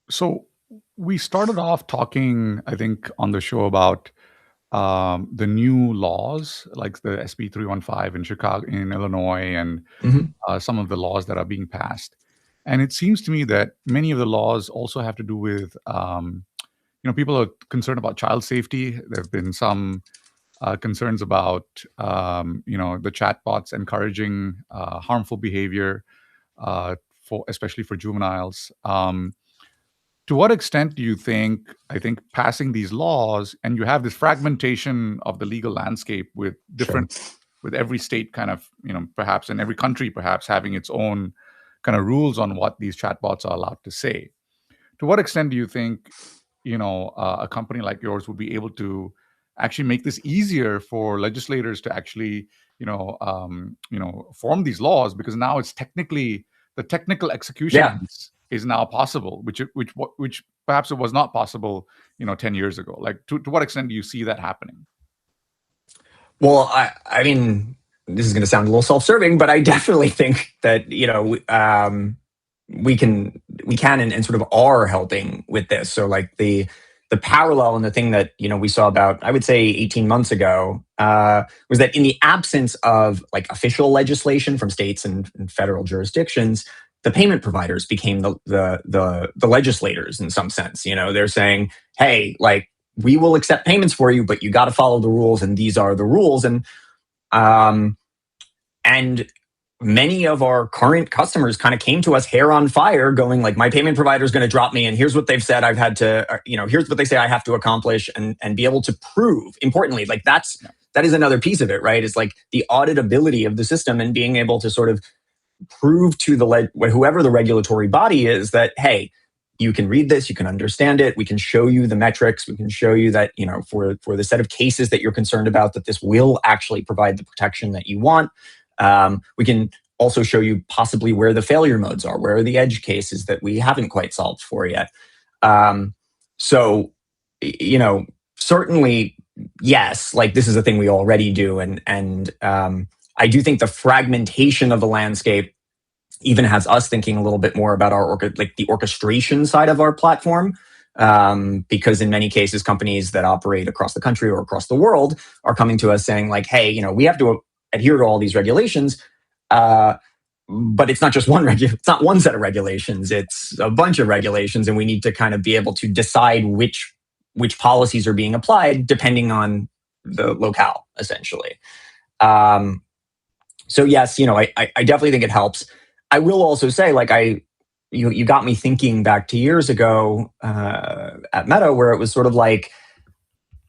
So we started off talking, I think, on the show about the new laws, like the SB 315 in Chicago, in Illinois, and some of the laws that are being passed. And it seems to me that many of the laws also have to do with, people are concerned about child safety. There have been some concerns about, the chatbots encouraging harmful behavior, especially for juveniles. To what extent do you think, passing these laws, and you have this fragmentation of the legal landscape with with every state kind of, perhaps in every country, perhaps having its own kind of rules on what these chatbots are allowed to say. To what extent do you think, a company like yours would be able to actually make this easier for legislators to actually, form these laws? Because now it's technically, the technical execution is now possible, which perhaps it was not possible, 10 years ago. Like, to what extent do you see that happening? Well, I mean, this is going to sound a little self-serving, but I definitely think that we can and sort of are helping with this. So like the parallel and the thing that we saw about, I would say, 18 months ago was that in the absence of like official legislation from states and federal jurisdictions, the payment providers became the legislators in some sense. They're saying, hey, like, we will accept payments for you, but you got to follow the rules, and these are the rules. And many of our current customers kind of came to us hair on fire, going like, my payment provider is going to drop me, and here's what they've said I've had to, here's what they say I have to accomplish, and be able to prove. Importantly, like that is another piece of it, right? It's like the auditability of the system and being able to sort of prove to whoever the regulatory body is that, hey, you can read this, you can understand it, we can show you the metrics, we can show you that, for the set of cases that you're concerned about, that this will actually provide the protection that you want. We can also show you possibly where the failure modes are, where are the edge cases that we haven't quite solved for yet. So, certainly, yes, like this is a thing we already do. And I do think the fragmentation of the landscape even has us thinking a little bit more about the orchestration side of our platform. Because in many cases, companies that operate across the country or across the world are coming to us saying like, hey, we have to adhere to all these regulations. But it's not just it's not one set of regulations, it's a bunch of regulations. And we need to kind of be able to decide which policies are being applied depending on the locale, essentially. So yes, I definitely think it helps. I will also say, like, you got me thinking back to years ago at Meta, where it was sort of like,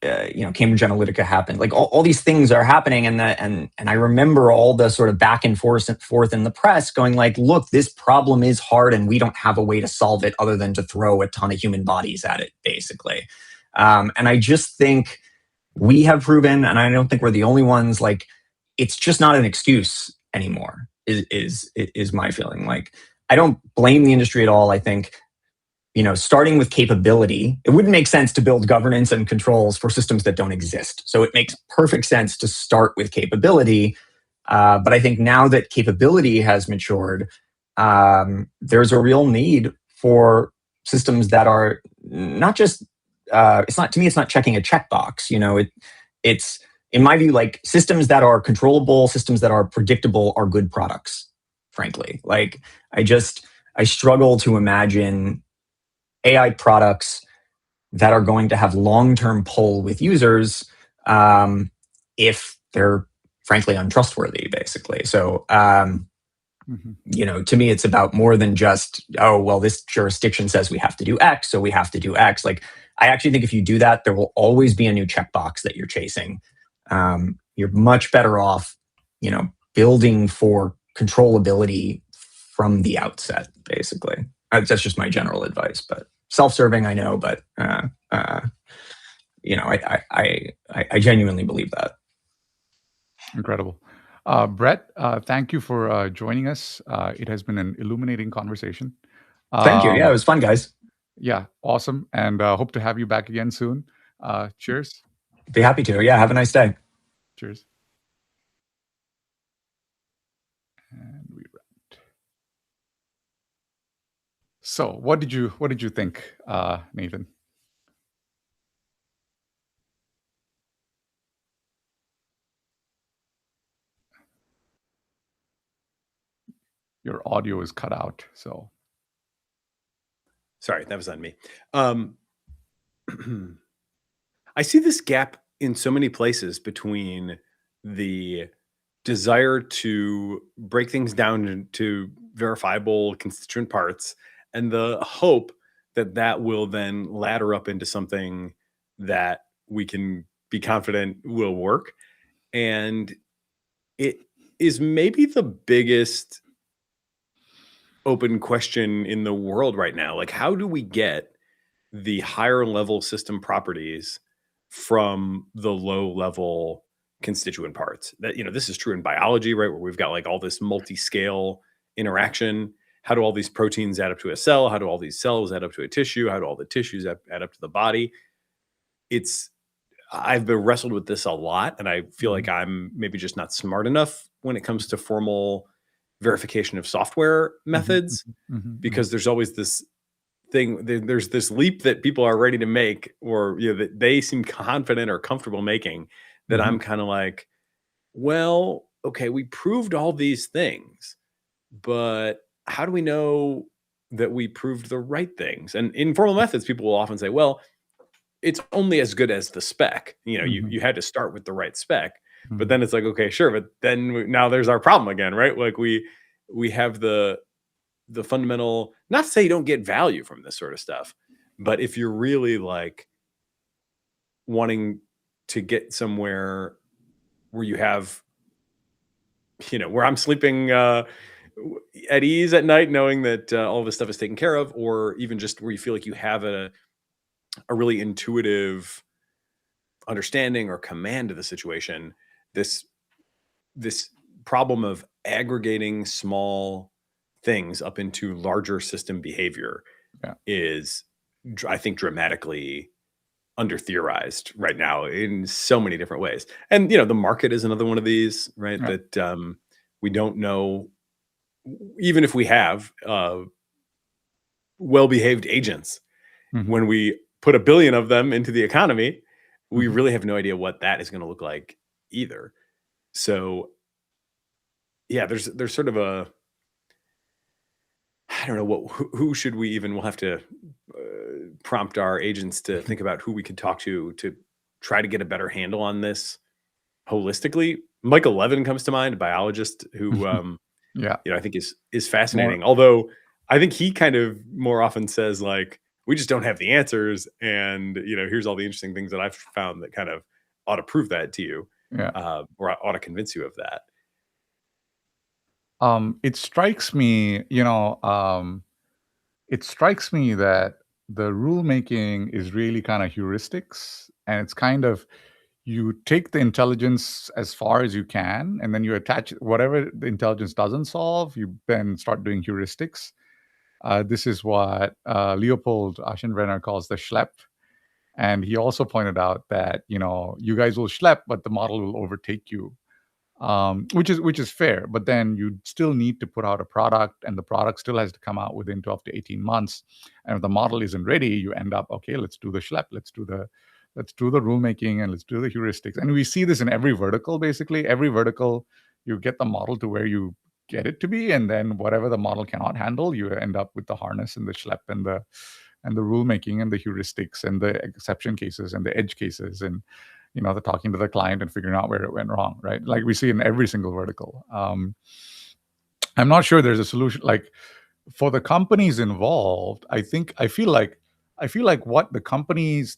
Cambridge Analytica happened. Like all these things are happening, and I remember all the sort of back and forth in the press, going like, look, this problem is hard, and we don't have a way to solve it other than to throw a ton of human bodies at it, basically. And I just think we have proven, and I don't think we're the only ones, like, it's just not an excuse anymore. Is my feeling. Like, I don't blame the industry at all. I think, starting with capability, it wouldn't make sense to build governance and controls for systems that don't exist. So it makes perfect sense to start with capability. But I think now that capability has matured, there's a real need for systems that are not just, to me, it's not checking a checkbox. It's, in my view, like systems that are controllable, systems that are predictable are good products, frankly. Like, I struggle to imagine AI products that are going to have long-term pull with users if they're frankly untrustworthy, basically. So, to me, it's about more than just, oh, well, this jurisdiction says we have to do X, so we have to do X. Like, I actually think if you do that, there will always be a new checkbox that you're chasing. You're much better off, building for controllability from the outset, basically. That's just my general advice, but self-serving, I know, but I genuinely believe that. Incredible. Brett, thank you for joining us. It has been an illuminating conversation. Thank you. Yeah, it was fun, guys. Yeah, awesome. And hope to have you back again soon. Cheers. Be happy to. Yeah, have a nice day. Cheers. And we wrapped. So, what did you think, Nathan? Your audio is cut out. So, sorry, that was on me. I see this gap in so many places between the desire to break things down into verifiable constituent parts and the hope that that will then ladder up into something that we can be confident will work. And it is maybe the biggest open question in the world right now. Like, how do we get the higher level system properties from the low level constituent parts? That, this is true in biology, right? Where we've got like all this multi-scale interaction. How do all these proteins add up to a cell? How do all these cells add up to a tissue? How do all the tissues add up to the body? I've been wrestled with this a lot, and I feel like I'm maybe just not smart enough when it comes to formal verification of software methods, because there's always this thing, there's this leap that people are ready to make, or that they seem confident or comfortable making, that I'm kind of like, well, okay, we proved all these things, but how do we know that we proved the right things? And in formal methods, people will often say, well, it's only as good as the spec. You had to start with the right spec. But then it's like, okay, sure, but then now there's our problem again, right? Like we have the fundamental, not to say you don't get value from this sort of stuff, but if you're really like wanting to get somewhere where you have, where I'm sleeping at ease at night, knowing that all this stuff is taken care of, or even just where you feel like you have a really intuitive understanding or command of the situation, this problem of aggregating small things up into larger system behavior is, I think, dramatically under theorized right now in so many different ways. And the market is another one of these, right? That we don't know, even if we have well-behaved agents, when we put 1 billion of them into the economy, we really have no idea what that is going to look like either. So yeah, there's sort of a, I don't know who should we even, we'll have to prompt our agents to think about who we could talk to try to get a better handle on this holistically. Michael Levin comes to mind, a biologist who, I think is fascinating. Although I think he kind of more often says like, we just don't have the answers. And, here's all the interesting things that I've found that kind of ought to prove that to you, or ought to convince you of that. It strikes me, that the rulemaking is really kind of heuristics, and it's kind of, you take the intelligence as far as you can, and then you attach whatever the intelligence doesn't solve, you then start doing heuristics. This is what Leopold Aschenbrenner calls the schlep. And he also pointed out that, you guys will schlep, but the model will overtake you, which is fair. But then you still need to put out a product, and the product still has to come out within 12 to 18 months. And if the model isn't ready, you end up, okay, let's do the schlep, let's do the rulemaking, and let's do the heuristics. And we see this in every vertical. Basically, every vertical, you get the model to where you get it to be, and then whatever the model cannot handle, you end up with the harness and the schlep and the rulemaking and the heuristics and the exception cases and the edge cases, and the talking to the client and figuring out where it went wrong, right? Like we see in every single vertical. I'm not sure there's a solution. Like for the companies involved, I feel like what the company's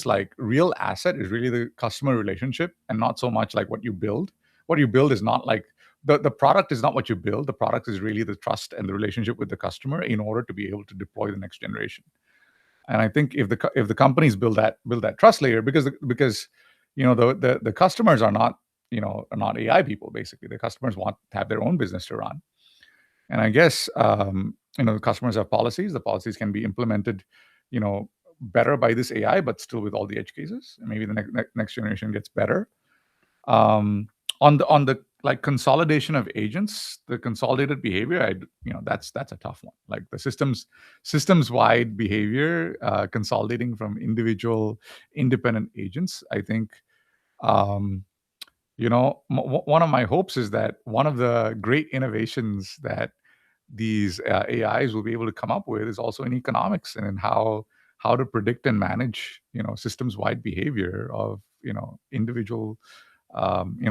like real asset is really the customer relationship, and not so much like what you build. What you build is not like the product is not what you build. The product is really the trust and the relationship with the customer in order to be able to deploy the next generation. And I think if the companies build that trust layer, because the customers are not AI people. Basically, the customers want to have their own business to run, and I guess the customers have policies. The policies can be implemented, better by this AI, but still with all the edge cases. And maybe the next generation gets better. On the like consolidation of agents, the consolidated behavior, that's a tough one. Like the systems wide behavior, consolidating from individual independent agents. I think, one of my hopes is that one of the great innovations that these AIs will be able to come up with is also in economics and in how to predict and manage, systems wide behavior of, individual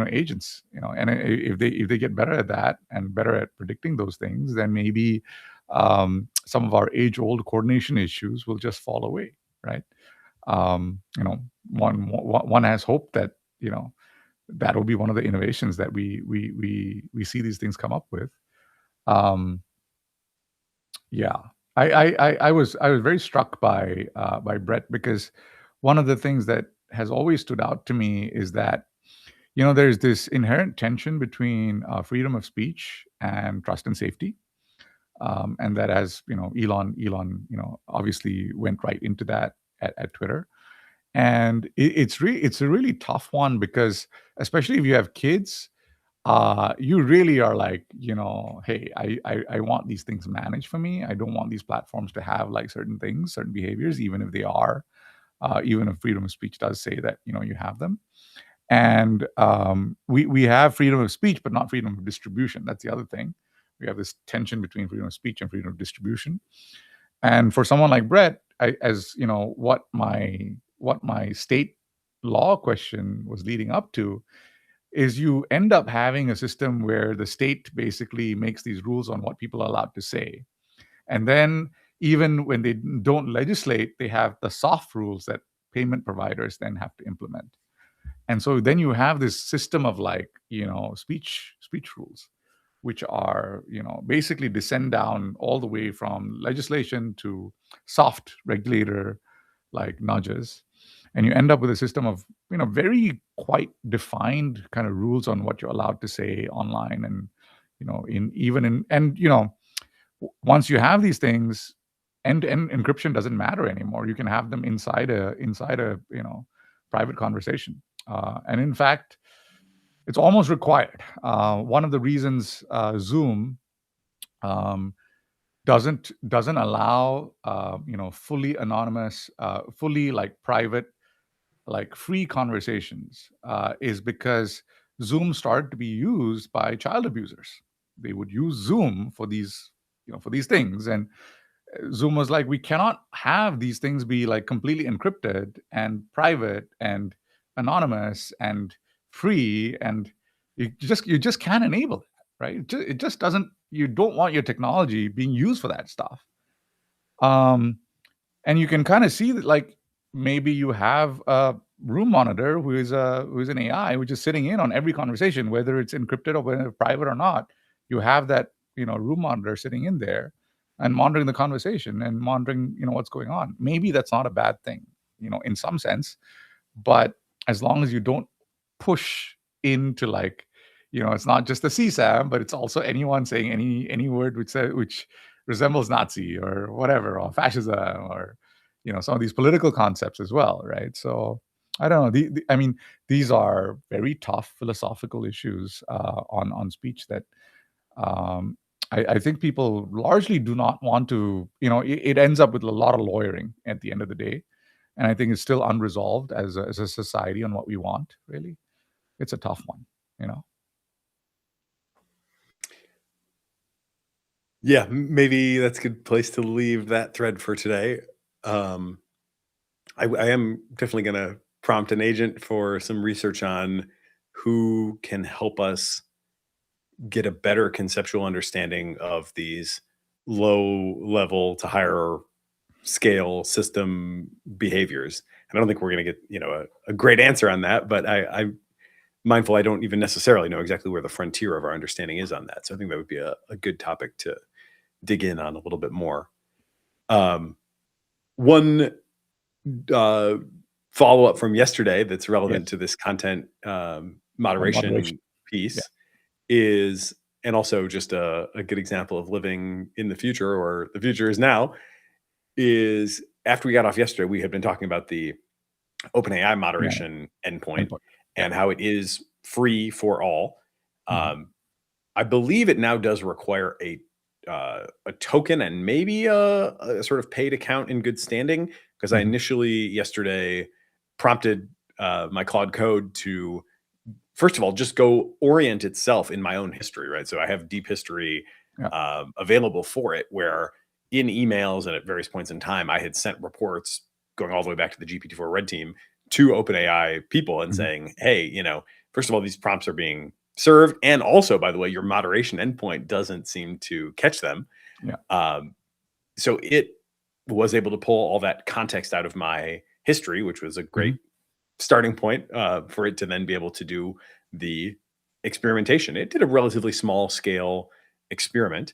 agents, and if they get better at that and better at predicting those things, then maybe some of our age-old coordination issues will just fall away, right? One has hope that that will be one of the innovations that we see these things come up with. Yeah, I was very struck by Brett, because one of the things that has always stood out to me is that there's this inherent tension between freedom of speech and trust and safety, and that as Elon obviously went right into that at Twitter, and it's a really tough one, because especially if you have kids, you really are like, hey, I want these things managed for me. I don't want these platforms to have like certain things, certain behaviors, even if they are, even if freedom of speech does say that you have them. And we have freedom of speech, but not freedom of distribution. That's the other thing. We have this tension between freedom of speech and freedom of distribution. And for someone like Brett, what my state law question was leading up to is, you end up having a system where the state basically makes these rules on what people are allowed to say. And then even when they don't legislate, they have the soft rules that payment providers then have to implement. And so then you have this system of like, speech rules, which are, basically descend down all the way from legislation to soft regulator like nudges. And you end up with a system of, very quite defined kind of rules on what you're allowed to say online. And, once you have these things, end-to-end encryption doesn't matter anymore. You can have them inside a private conversation. And in fact, it's almost required. One of the reasons Zoom doesn't allow fully anonymous, fully like private, like free conversations is because Zoom started to be used by child abusers. They would use Zoom for these things, and Zoom was like, we cannot have these things be like completely encrypted and private and anonymous and free, and you just can't enable that, right? It just doesn't. You don't want your technology being used for that stuff. And you can kind of see that, like, maybe you have a room monitor who is an AI, which is sitting in on every conversation, whether it's encrypted or whether it's private or not. You have that room monitor sitting in there and monitoring the conversation and monitoring what's going on. Maybe that's not a bad thing, in some sense, but as long as you don't push into like, it's not just the CSAM, but it's also anyone saying any word which resembles Nazi or whatever, or fascism, or some of these political concepts as well, right? So I don't know. I mean, these are very tough philosophical issues on speech that I think people largely do not want to. It ends up with a lot of lawyering at the end of the day, and I think it's still unresolved as a society on what we want. Really, it's a tough one. Yeah, maybe that's a good place to leave that thread for today. I am definitely going to prompt an agent for some research on who can help us get a better conceptual understanding of these low level to higher scale system behaviors. And I don't think we're going to get a great answer on that, but I'm mindful I don't even necessarily know exactly where the frontier of our understanding is on that. So I think that would be a good topic to dig in on a little bit more. One follow up from yesterday that's relevant to this content moderation piece is, and also just a good example of living in the future, or the future is now, is after we got off yesterday, we had been talking about the OpenAI moderation endpoint and how it is free for all. I believe it now does require a token and maybe a sort of paid account in good standing, because I initially yesterday prompted my Claude Code to, first of all, just go orient itself in my own history, right? So I have deep history available for it, where in emails and at various points in time, I had sent reports going all the way back to the GPT-4 red team to OpenAI people and saying, hey, first of all, these prompts are being served. And also, by the way, your moderation endpoint doesn't seem to catch them. So it was able to pull all that context out of my history, which was a great starting point for it to then be able to do the experimentation. It did a relatively small scale experiment.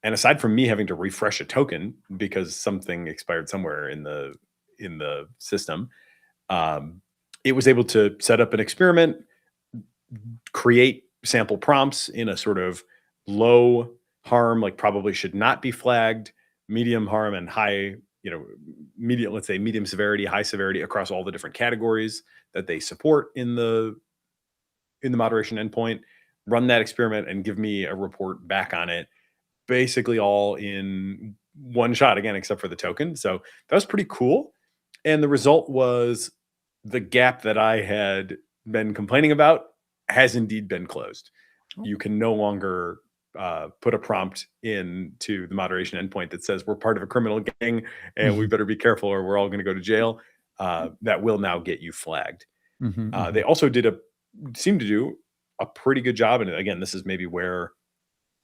And aside from me having to refresh a token because something expired somewhere in the system, it was able to set up an experiment, create sample prompts in a sort of low harm, like probably should not be flagged, medium harm, and high, medium, let's say medium severity, high severity, across all the different categories that they support in the moderation endpoint, run that experiment and give me a report back on it, basically all in one shot, again, except for the token. So that was pretty cool. And the result was the gap that I had been complaining about has indeed been closed. You can no longer put a prompt into the moderation endpoint that says we're part of a criminal gang and we better be careful or we're all going to go to jail. That will now get you flagged. They also seem to do a pretty good job. And again, this is maybe where,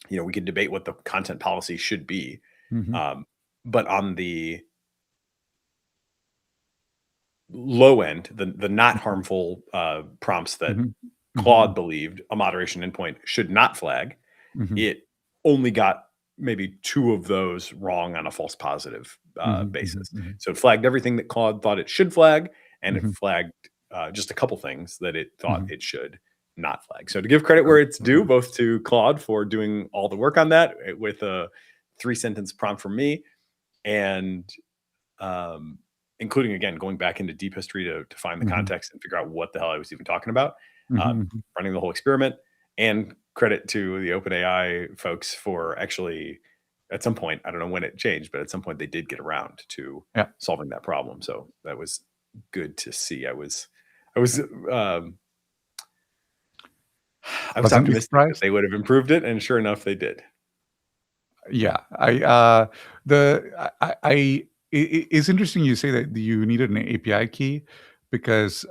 we can debate what the content policy should be. But on the low end, the not harmful prompts that Claude believed a moderation endpoint should not flag, it only got maybe 2 of those wrong on a false positive basis. So it flagged everything that Claude thought it should flag, and it flagged just a couple things that it thought it should not flag. So to give credit where it's due, both to Claude for doing all the work on that with a 3-sentence prompt from me, and including, again, going back into deep history to find the context and figure out what the hell I was even talking about, running the whole experiment, and credit to the OpenAI folks for actually, at some point, I don't know when it changed, but at some point they did get around to solving that problem. So that was good to see. I was optimistic that they would have improved it, and sure enough, they did. Yeah, it's interesting you say that you needed an API key, because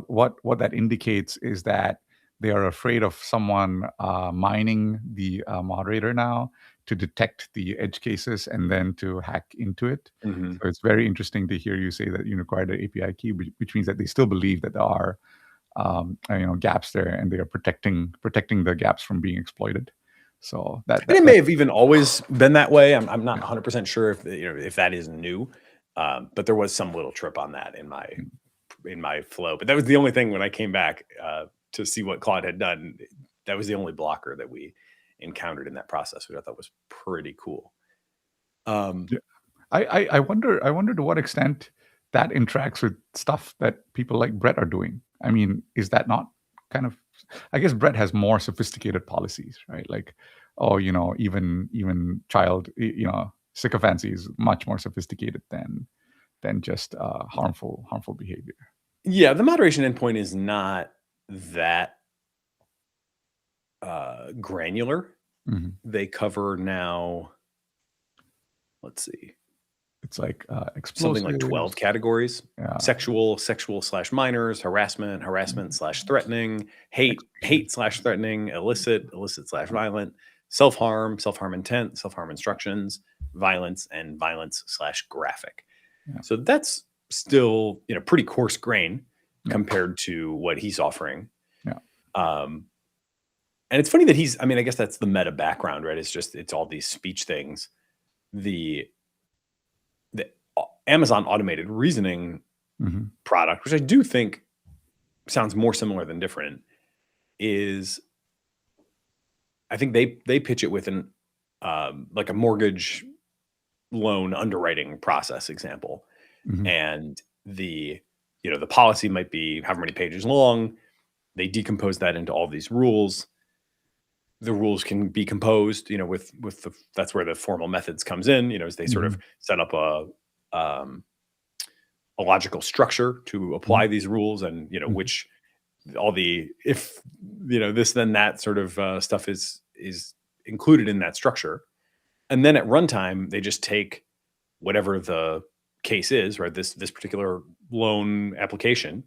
what that indicates is that they are afraid of someone mining the moderator now to detect the edge cases and then to hack into it. So it's very interesting to hear you say that you required an API key, which means that they still believe that there are gaps there, and they are protecting the gaps from being exploited. So that it may have even always been that way. I'm not 100% sure if that is new, but there was some little trip on that in my flow. But that was the only thing when I came back to see what Claude had done. That was the only blocker that we encountered in that process, which I thought was pretty cool. Yeah. I wonder to what extent that interacts with stuff that people like Brett are doing. I mean, is that not kind of? I guess Brett has more sophisticated policies, right? Like, oh, even child, sycophancy is much more sophisticated than just harmful behavior. Yeah, the moderation endpoint is not that granular. Mhm. They cover now, let's see, It's like something like explosives. 12 categories: Yeah. sexual/minors, harassment/threatening, hate/threatening, illicit/violent, self-harm intent, self-harm instructions, violence, and violence/graphic. Yeah. So that's still, pretty coarse grain Yeah. compared to what he's offering. Yeah. And it's funny that I guess that's the meta background, right? It's all these speech things. The Amazon automated reasoning Mhm. product, which I do think sounds more similar than different, is I think they pitch it with an like a mortgage loan underwriting process example. Mhm. And the policy might be however many pages long. They decompose that into all these rules. The rules can be composed, that's where the formal methods comes in, as they sort of set up a logical structure to apply these rules, and which all the if this then that sort of stuff is included in that structure. And then at runtime they just take whatever the case is, right, this particular loan application,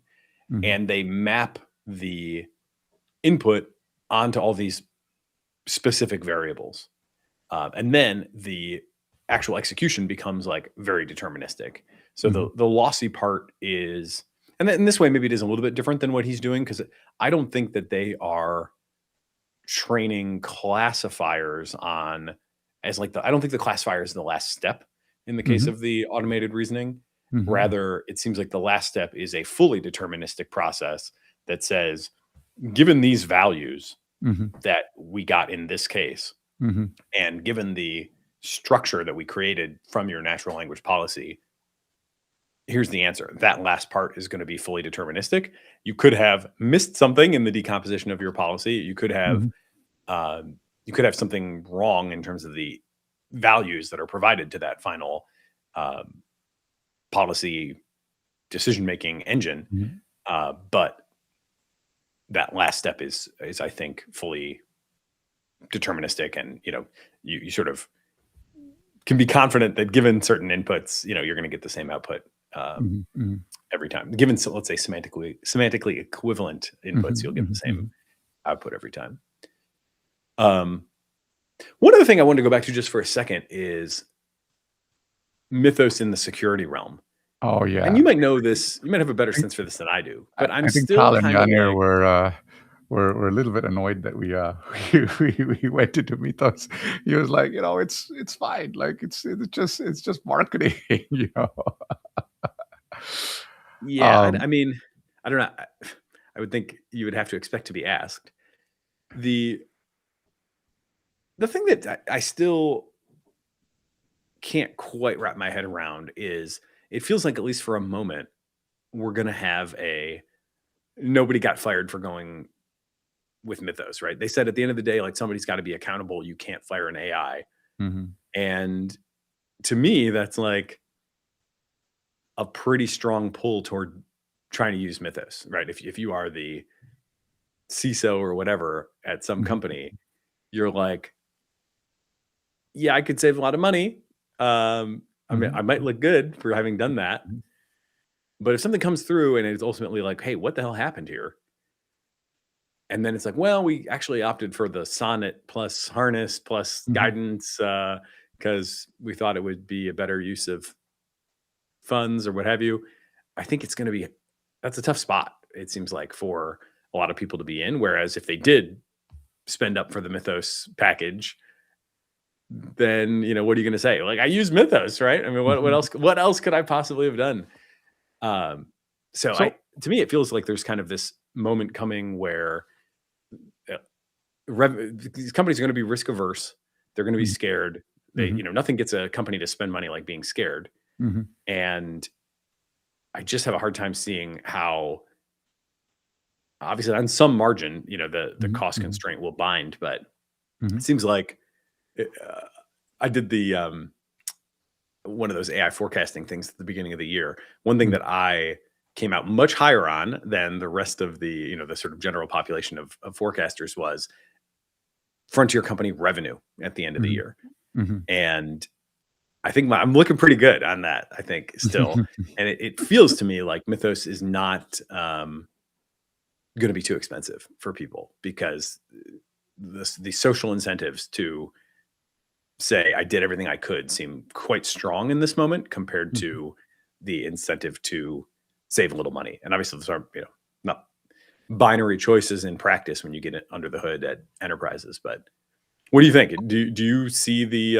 Mhm. and they map the input onto all these specific variables, and then the actual execution becomes like very deterministic. So the lossy part is, and in this way maybe it is a little bit different than what he's doing, because I don't think that they are training classifiers on as like I don't think the classifier is the last step in the case of the automated reasoning. Mhm. Rather, it seems like the last step is a fully deterministic process that says, given these values Mhm. that we got in this case, Mhm. and given the structure that we created from your natural language policy, here's the answer. That last part is going to be fully deterministic. You could have missed something in the decomposition of your policy. You could have something wrong in terms of the values that are provided to that final policy decision-making engine. Mhm. But that last step is I think fully deterministic, and you sort of can be confident that given certain inputs, you're going to get the same output every time. Given, so let's say semantically equivalent inputs, you'll get the same output every time. One other thing I wanted to go back to just for a second is mythos in the security realm. Oh yeah. And you might know this. You might have a better sense for this than I do. But I I'm think still Tal and kind of Yanir like, were a little bit annoyed that we we went into Mythos. He was like, it's fine. Like it's just marketing, yeah. Um, I mean, I don't know. I would think you would have to expect to be asked. The thing that I still can't quite wrap my head around is it feels like, at least for a moment, we're going to have nobody got fired for going with Mythos, right? They said at the end of the day, like, somebody's got to be accountable. You can't fire an AI. mhm. And to me, that's like a pretty strong pull toward trying to use Mythos, right? If you are the CISO or whatever at some company, you're like, yeah, I could save a lot of money. I mean, I might look good for having done that. But if something comes through and it's ultimately like, hey, what the hell happened here? And then it's like, well, we actually opted for the Sonnet plus harness plus guidance because we thought it would be a better use of funds or what have you. I think that's a tough spot, it seems like, for a lot of people to be in. Whereas if they did spend up for the Mythos package, then, what are you going to say? Like, I used Mythos, right? I mean, what else could I possibly have done? So to me, it feels like there's kind of this moment coming where these companies are going to be risk averse. They're going to be scared. They, Mhm. nothing gets a company to spend money like being scared. Mhm. And I just have a hard time seeing how, obviously, on some margin, the Mhm. cost Mhm. constraint will bind, but it Mhm. seems like I did the one of those AI forecasting things at the beginning of the year. One thing Mhm. that I came out much higher on than the rest of the sort of general population of forecasters was frontier company revenue at the end of the Mhm. year. Mhm. And I think I'm looking pretty good on that, I think, still. And it feels to me like Mythos is not going to be too expensive for people, because the social incentives to say I did everything I could seem quite strong in this moment, compared Mhm. to the incentive to save a little money. And obviously those are, not binary choices in practice when you get it under the hood at enterprises. But what do you think? Do you see the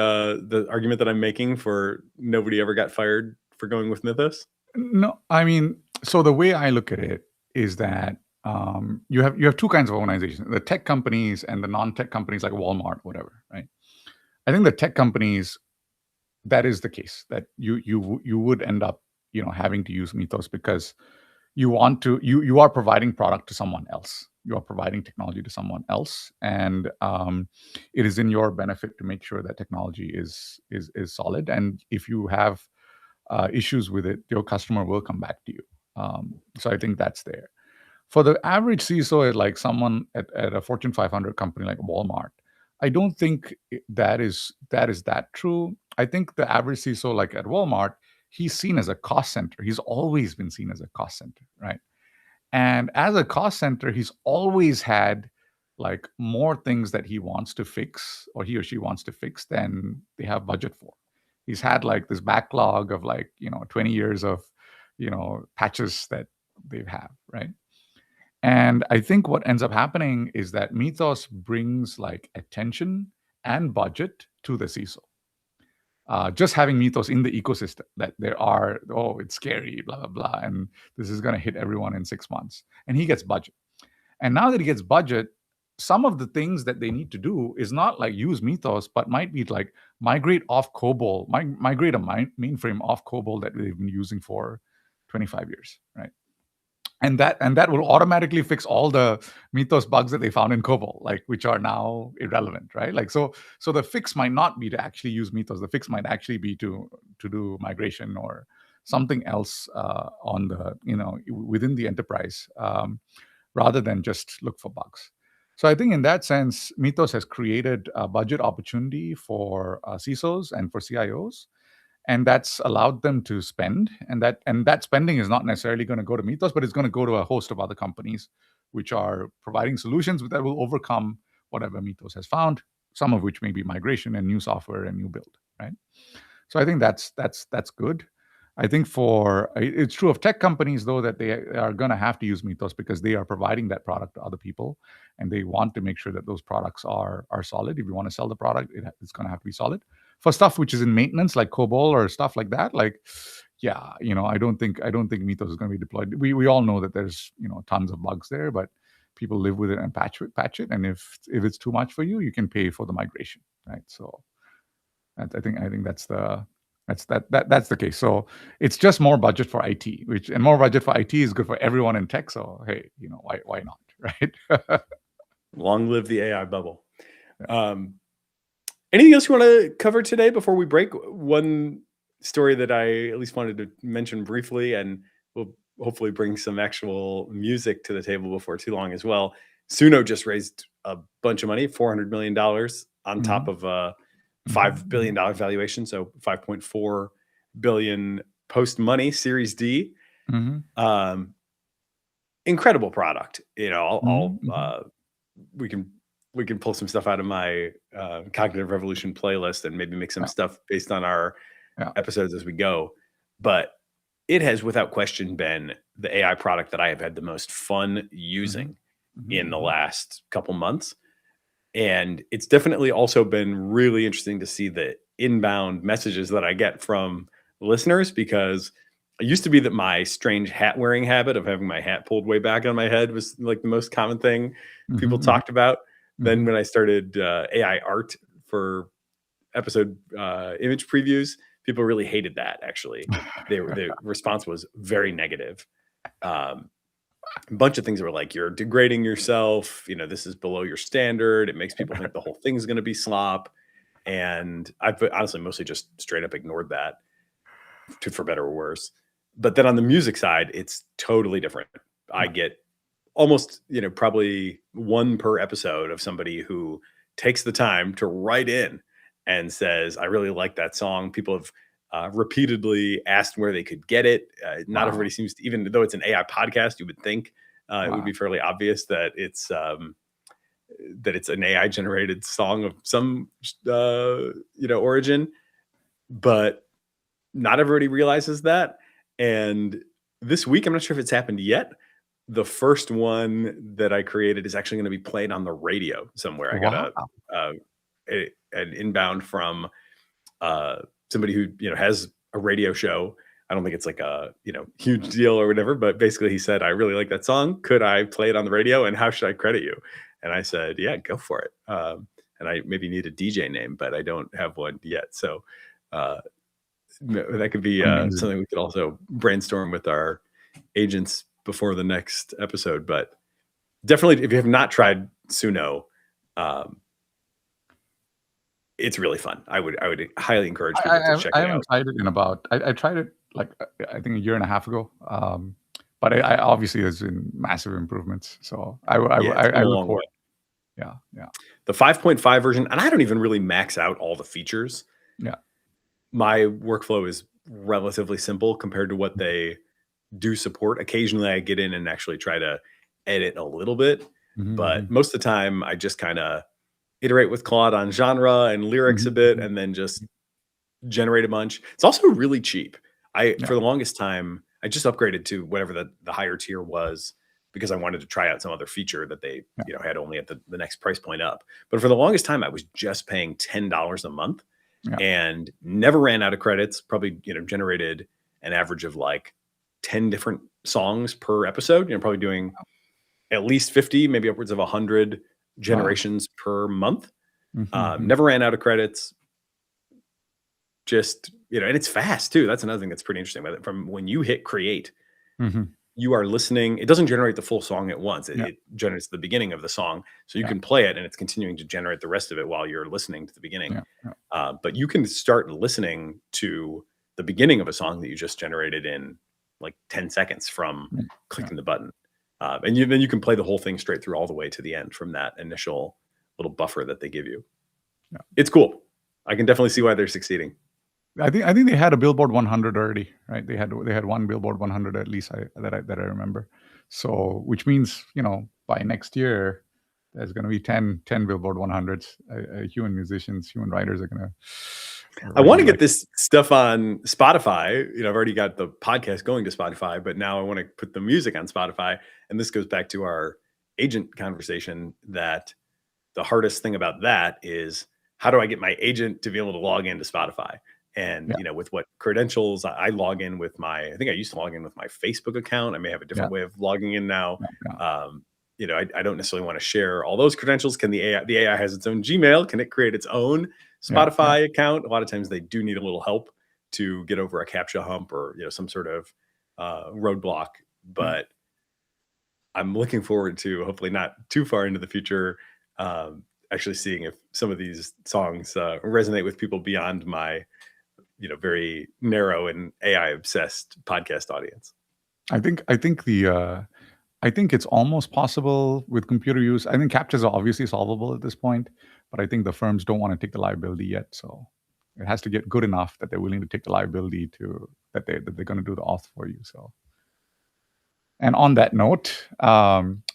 argument that I'm making for nobody ever got fired for going with Mythos? No, I mean, so the way I look at it is that you have two kinds of organizations: the tech companies and the non-tech companies, like Walmart, whatever, right? I think the tech companies, that is the case, that you would end up having to use Mythos because you are providing product to someone else. You are providing technology to someone else, and it is in your benefit to make sure that technology is solid. And if you have issues with it, your customer will come back to you. So I think that's there. For the average CISO, at like someone at a Fortune 500 company like Walmart, I don't think that true. I think the average CISO, like at Walmart, he's seen as a cost center. He's always been seen as a cost center, right? And as a cost center, he's always had like more things that he wants to fix, or he or she wants to fix, than they have budget for. He's had like this backlog of like 20 years of patches that they have, right? And I think what ends up happening is that Mythos brings like attention and budget to the CISO. Just having Mythos in the ecosystem, that it's scary, blah, blah, blah, and this is going to hit everyone in 6 months. And he gets budget. And now that he gets budget, some of the things that they need to do is not like use Mythos, but might be like migrate off COBOL, migrate a mainframe off COBOL that they've been using for 25 years, right? And that will automatically fix all the Mythos bugs that they found in COBOL, like, which are now irrelevant, right? Like, so the fix might not be to actually use Mythos. The fix might actually be to do migration or something else on the within the enterprise, rather than just look for bugs. So I think in that sense, Mythos has created a budget opportunity for CISOs and for CIOs, and that's allowed them to spend, and that spending is not necessarily going to go to Mythos, but it's going to go to a host of other companies which are providing solutions that will overcome whatever Mythos has found, some of which may be migration and new software and new build, right? So I think that's good. I think it's true of tech companies, though, that they are going to have to use Mythos because they are providing that product to other people, and they want to make sure that those products are solid. If you want to sell the product, it's going to have to be solid. For stuff which is in maintenance, like COBOL or stuff like that, like, yeah, I don't think Mythos is going to be deployed. We all know that there's tons of bugs there, but people live with it and patch it. And if it's too much for you, you can pay for the migration, right? So I think that's the case. So it's just more budget for IT, and more budget for IT is good for everyone in tech. So hey, why not, right? Long live the AI bubble. Anything else you want to cover today before we break? One story that I at least wanted to mention briefly, and we'll hopefully bring some actual music to the table before too long as well. Suno just raised a bunch of money, $400 million on top of a $5 billion valuation. So 5.4 billion post money, Series D. Incredible product. We can pull some stuff out of my Cognitive Revolution playlist and maybe make some stuff based on our episodes as we go. But it has without question been the AI product that I have had the most fun using in the last couple months. And it's definitely also been really interesting to see the inbound messages that I get from listeners, because it used to be that my strange hat wearing habit of having my hat pulled way back on my head was like the most common thing people talked about. Then when I started AI art for episode image previews, people really hated that. Actually, the response was very negative. A bunch of things that were like, you're degrading yourself. This is below your standard. It makes people think the whole thing's going to be slop. And I've honestly mostly just straight up ignored that, for better or worse. But then on the music side, it's totally different. I get almost, probably one per episode of somebody who takes the time to write in and says, I really like that song. People have repeatedly asked where they could get it. Not everybody seems to, even though it's an AI podcast, you would think it would be fairly obvious that it's an AI generated song of some, origin, but not everybody realizes that. And this week, I'm not sure if it's happened yet. The first one that I created is actually going to be played on the radio somewhere. I got an inbound from somebody who has a radio show. I don't think it's like a huge deal or whatever, but basically he said, I really like that song. Could I play it on the radio? And how should I credit you? And I said, yeah, go for it. And I maybe need a DJ name, but I don't have one yet. So that could be something we could also brainstorm with our agents before the next episode. But definitely, if you have not tried Suno, it's really fun. I would highly encourage people to check it out. I haven't tried it I tried it like I think a year and a half ago. But I obviously there's been massive improvements. So I report. Yeah. The 5.5 version, and I don't even really max out all the features. Yeah. My workflow is relatively simple compared to what they do support. Occasionally I get in and actually try to edit a little bit, but most of the time I just kind of iterate with Claude on genre and lyrics a bit, and then just generate a bunch. It's also really cheap. For the longest time, I just upgraded to whatever the higher tier was because I wanted to try out some other feature that they had only at the next price point up. But for the longest time, I was just paying $10 a month and never ran out of credits. Probably generated an average of like 10 different songs per episode. Probably doing at least 50, maybe upwards of 100 generations per month. Never ran out of credits. Just and it's fast too. That's another thing that's pretty interesting. From when you hit create, you are listening. It doesn't generate the full song at once. It generates the beginning of the song, so you can play it, and it's continuing to generate the rest of it while you're listening to the beginning. But you can start listening to the beginning of a song that you just generated in like 10 seconds from clicking the button, and then you can play the whole thing straight through all the way to the end from that initial little buffer that they give you. It's cool. I can definitely see why they're succeeding. I think they had a Billboard 100 already, right? They had one Billboard 100 at least that I remember. So which means by next year there's going to be 10 Billboard 100s. Human musicians, human writers are going to. I want to get this stuff on Spotify. I've already got the podcast going to Spotify, but now I want to put the music on Spotify. And this goes back to our agent conversation, that the hardest thing about that is, how do I get my agent to be able to log into Spotify? And, with what credentials I log in with I think I used to log in with my Facebook account. I may have a different way of logging in now. I don't necessarily want to share all those credentials. Can the AI has its own Gmail? Can it create its own Spotify account? A lot of times they do need a little help to get over a CAPTCHA hump or, some sort of roadblock. But I'm looking forward to, hopefully not too far into the future, actually seeing if some of these songs resonate with people beyond my very narrow and AI obsessed podcast audience. I think it's almost possible with computer use. I think CAPTCHAs are obviously solvable at this point, but I think the firms don't want to take the liability yet. So it has to get good enough that they're willing to take the liability that they're going to do the auth for you. So, and on that note,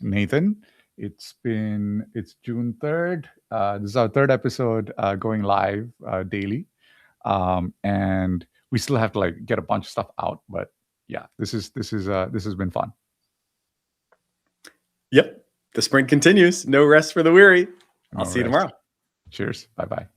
Nathan, it's June 3rd. This is our third episode going live daily. And we still have to get a bunch of stuff out, but this has been fun. Yep. The sprint continues. No rest for the weary. I'll see you tomorrow. Cheers. Bye-bye.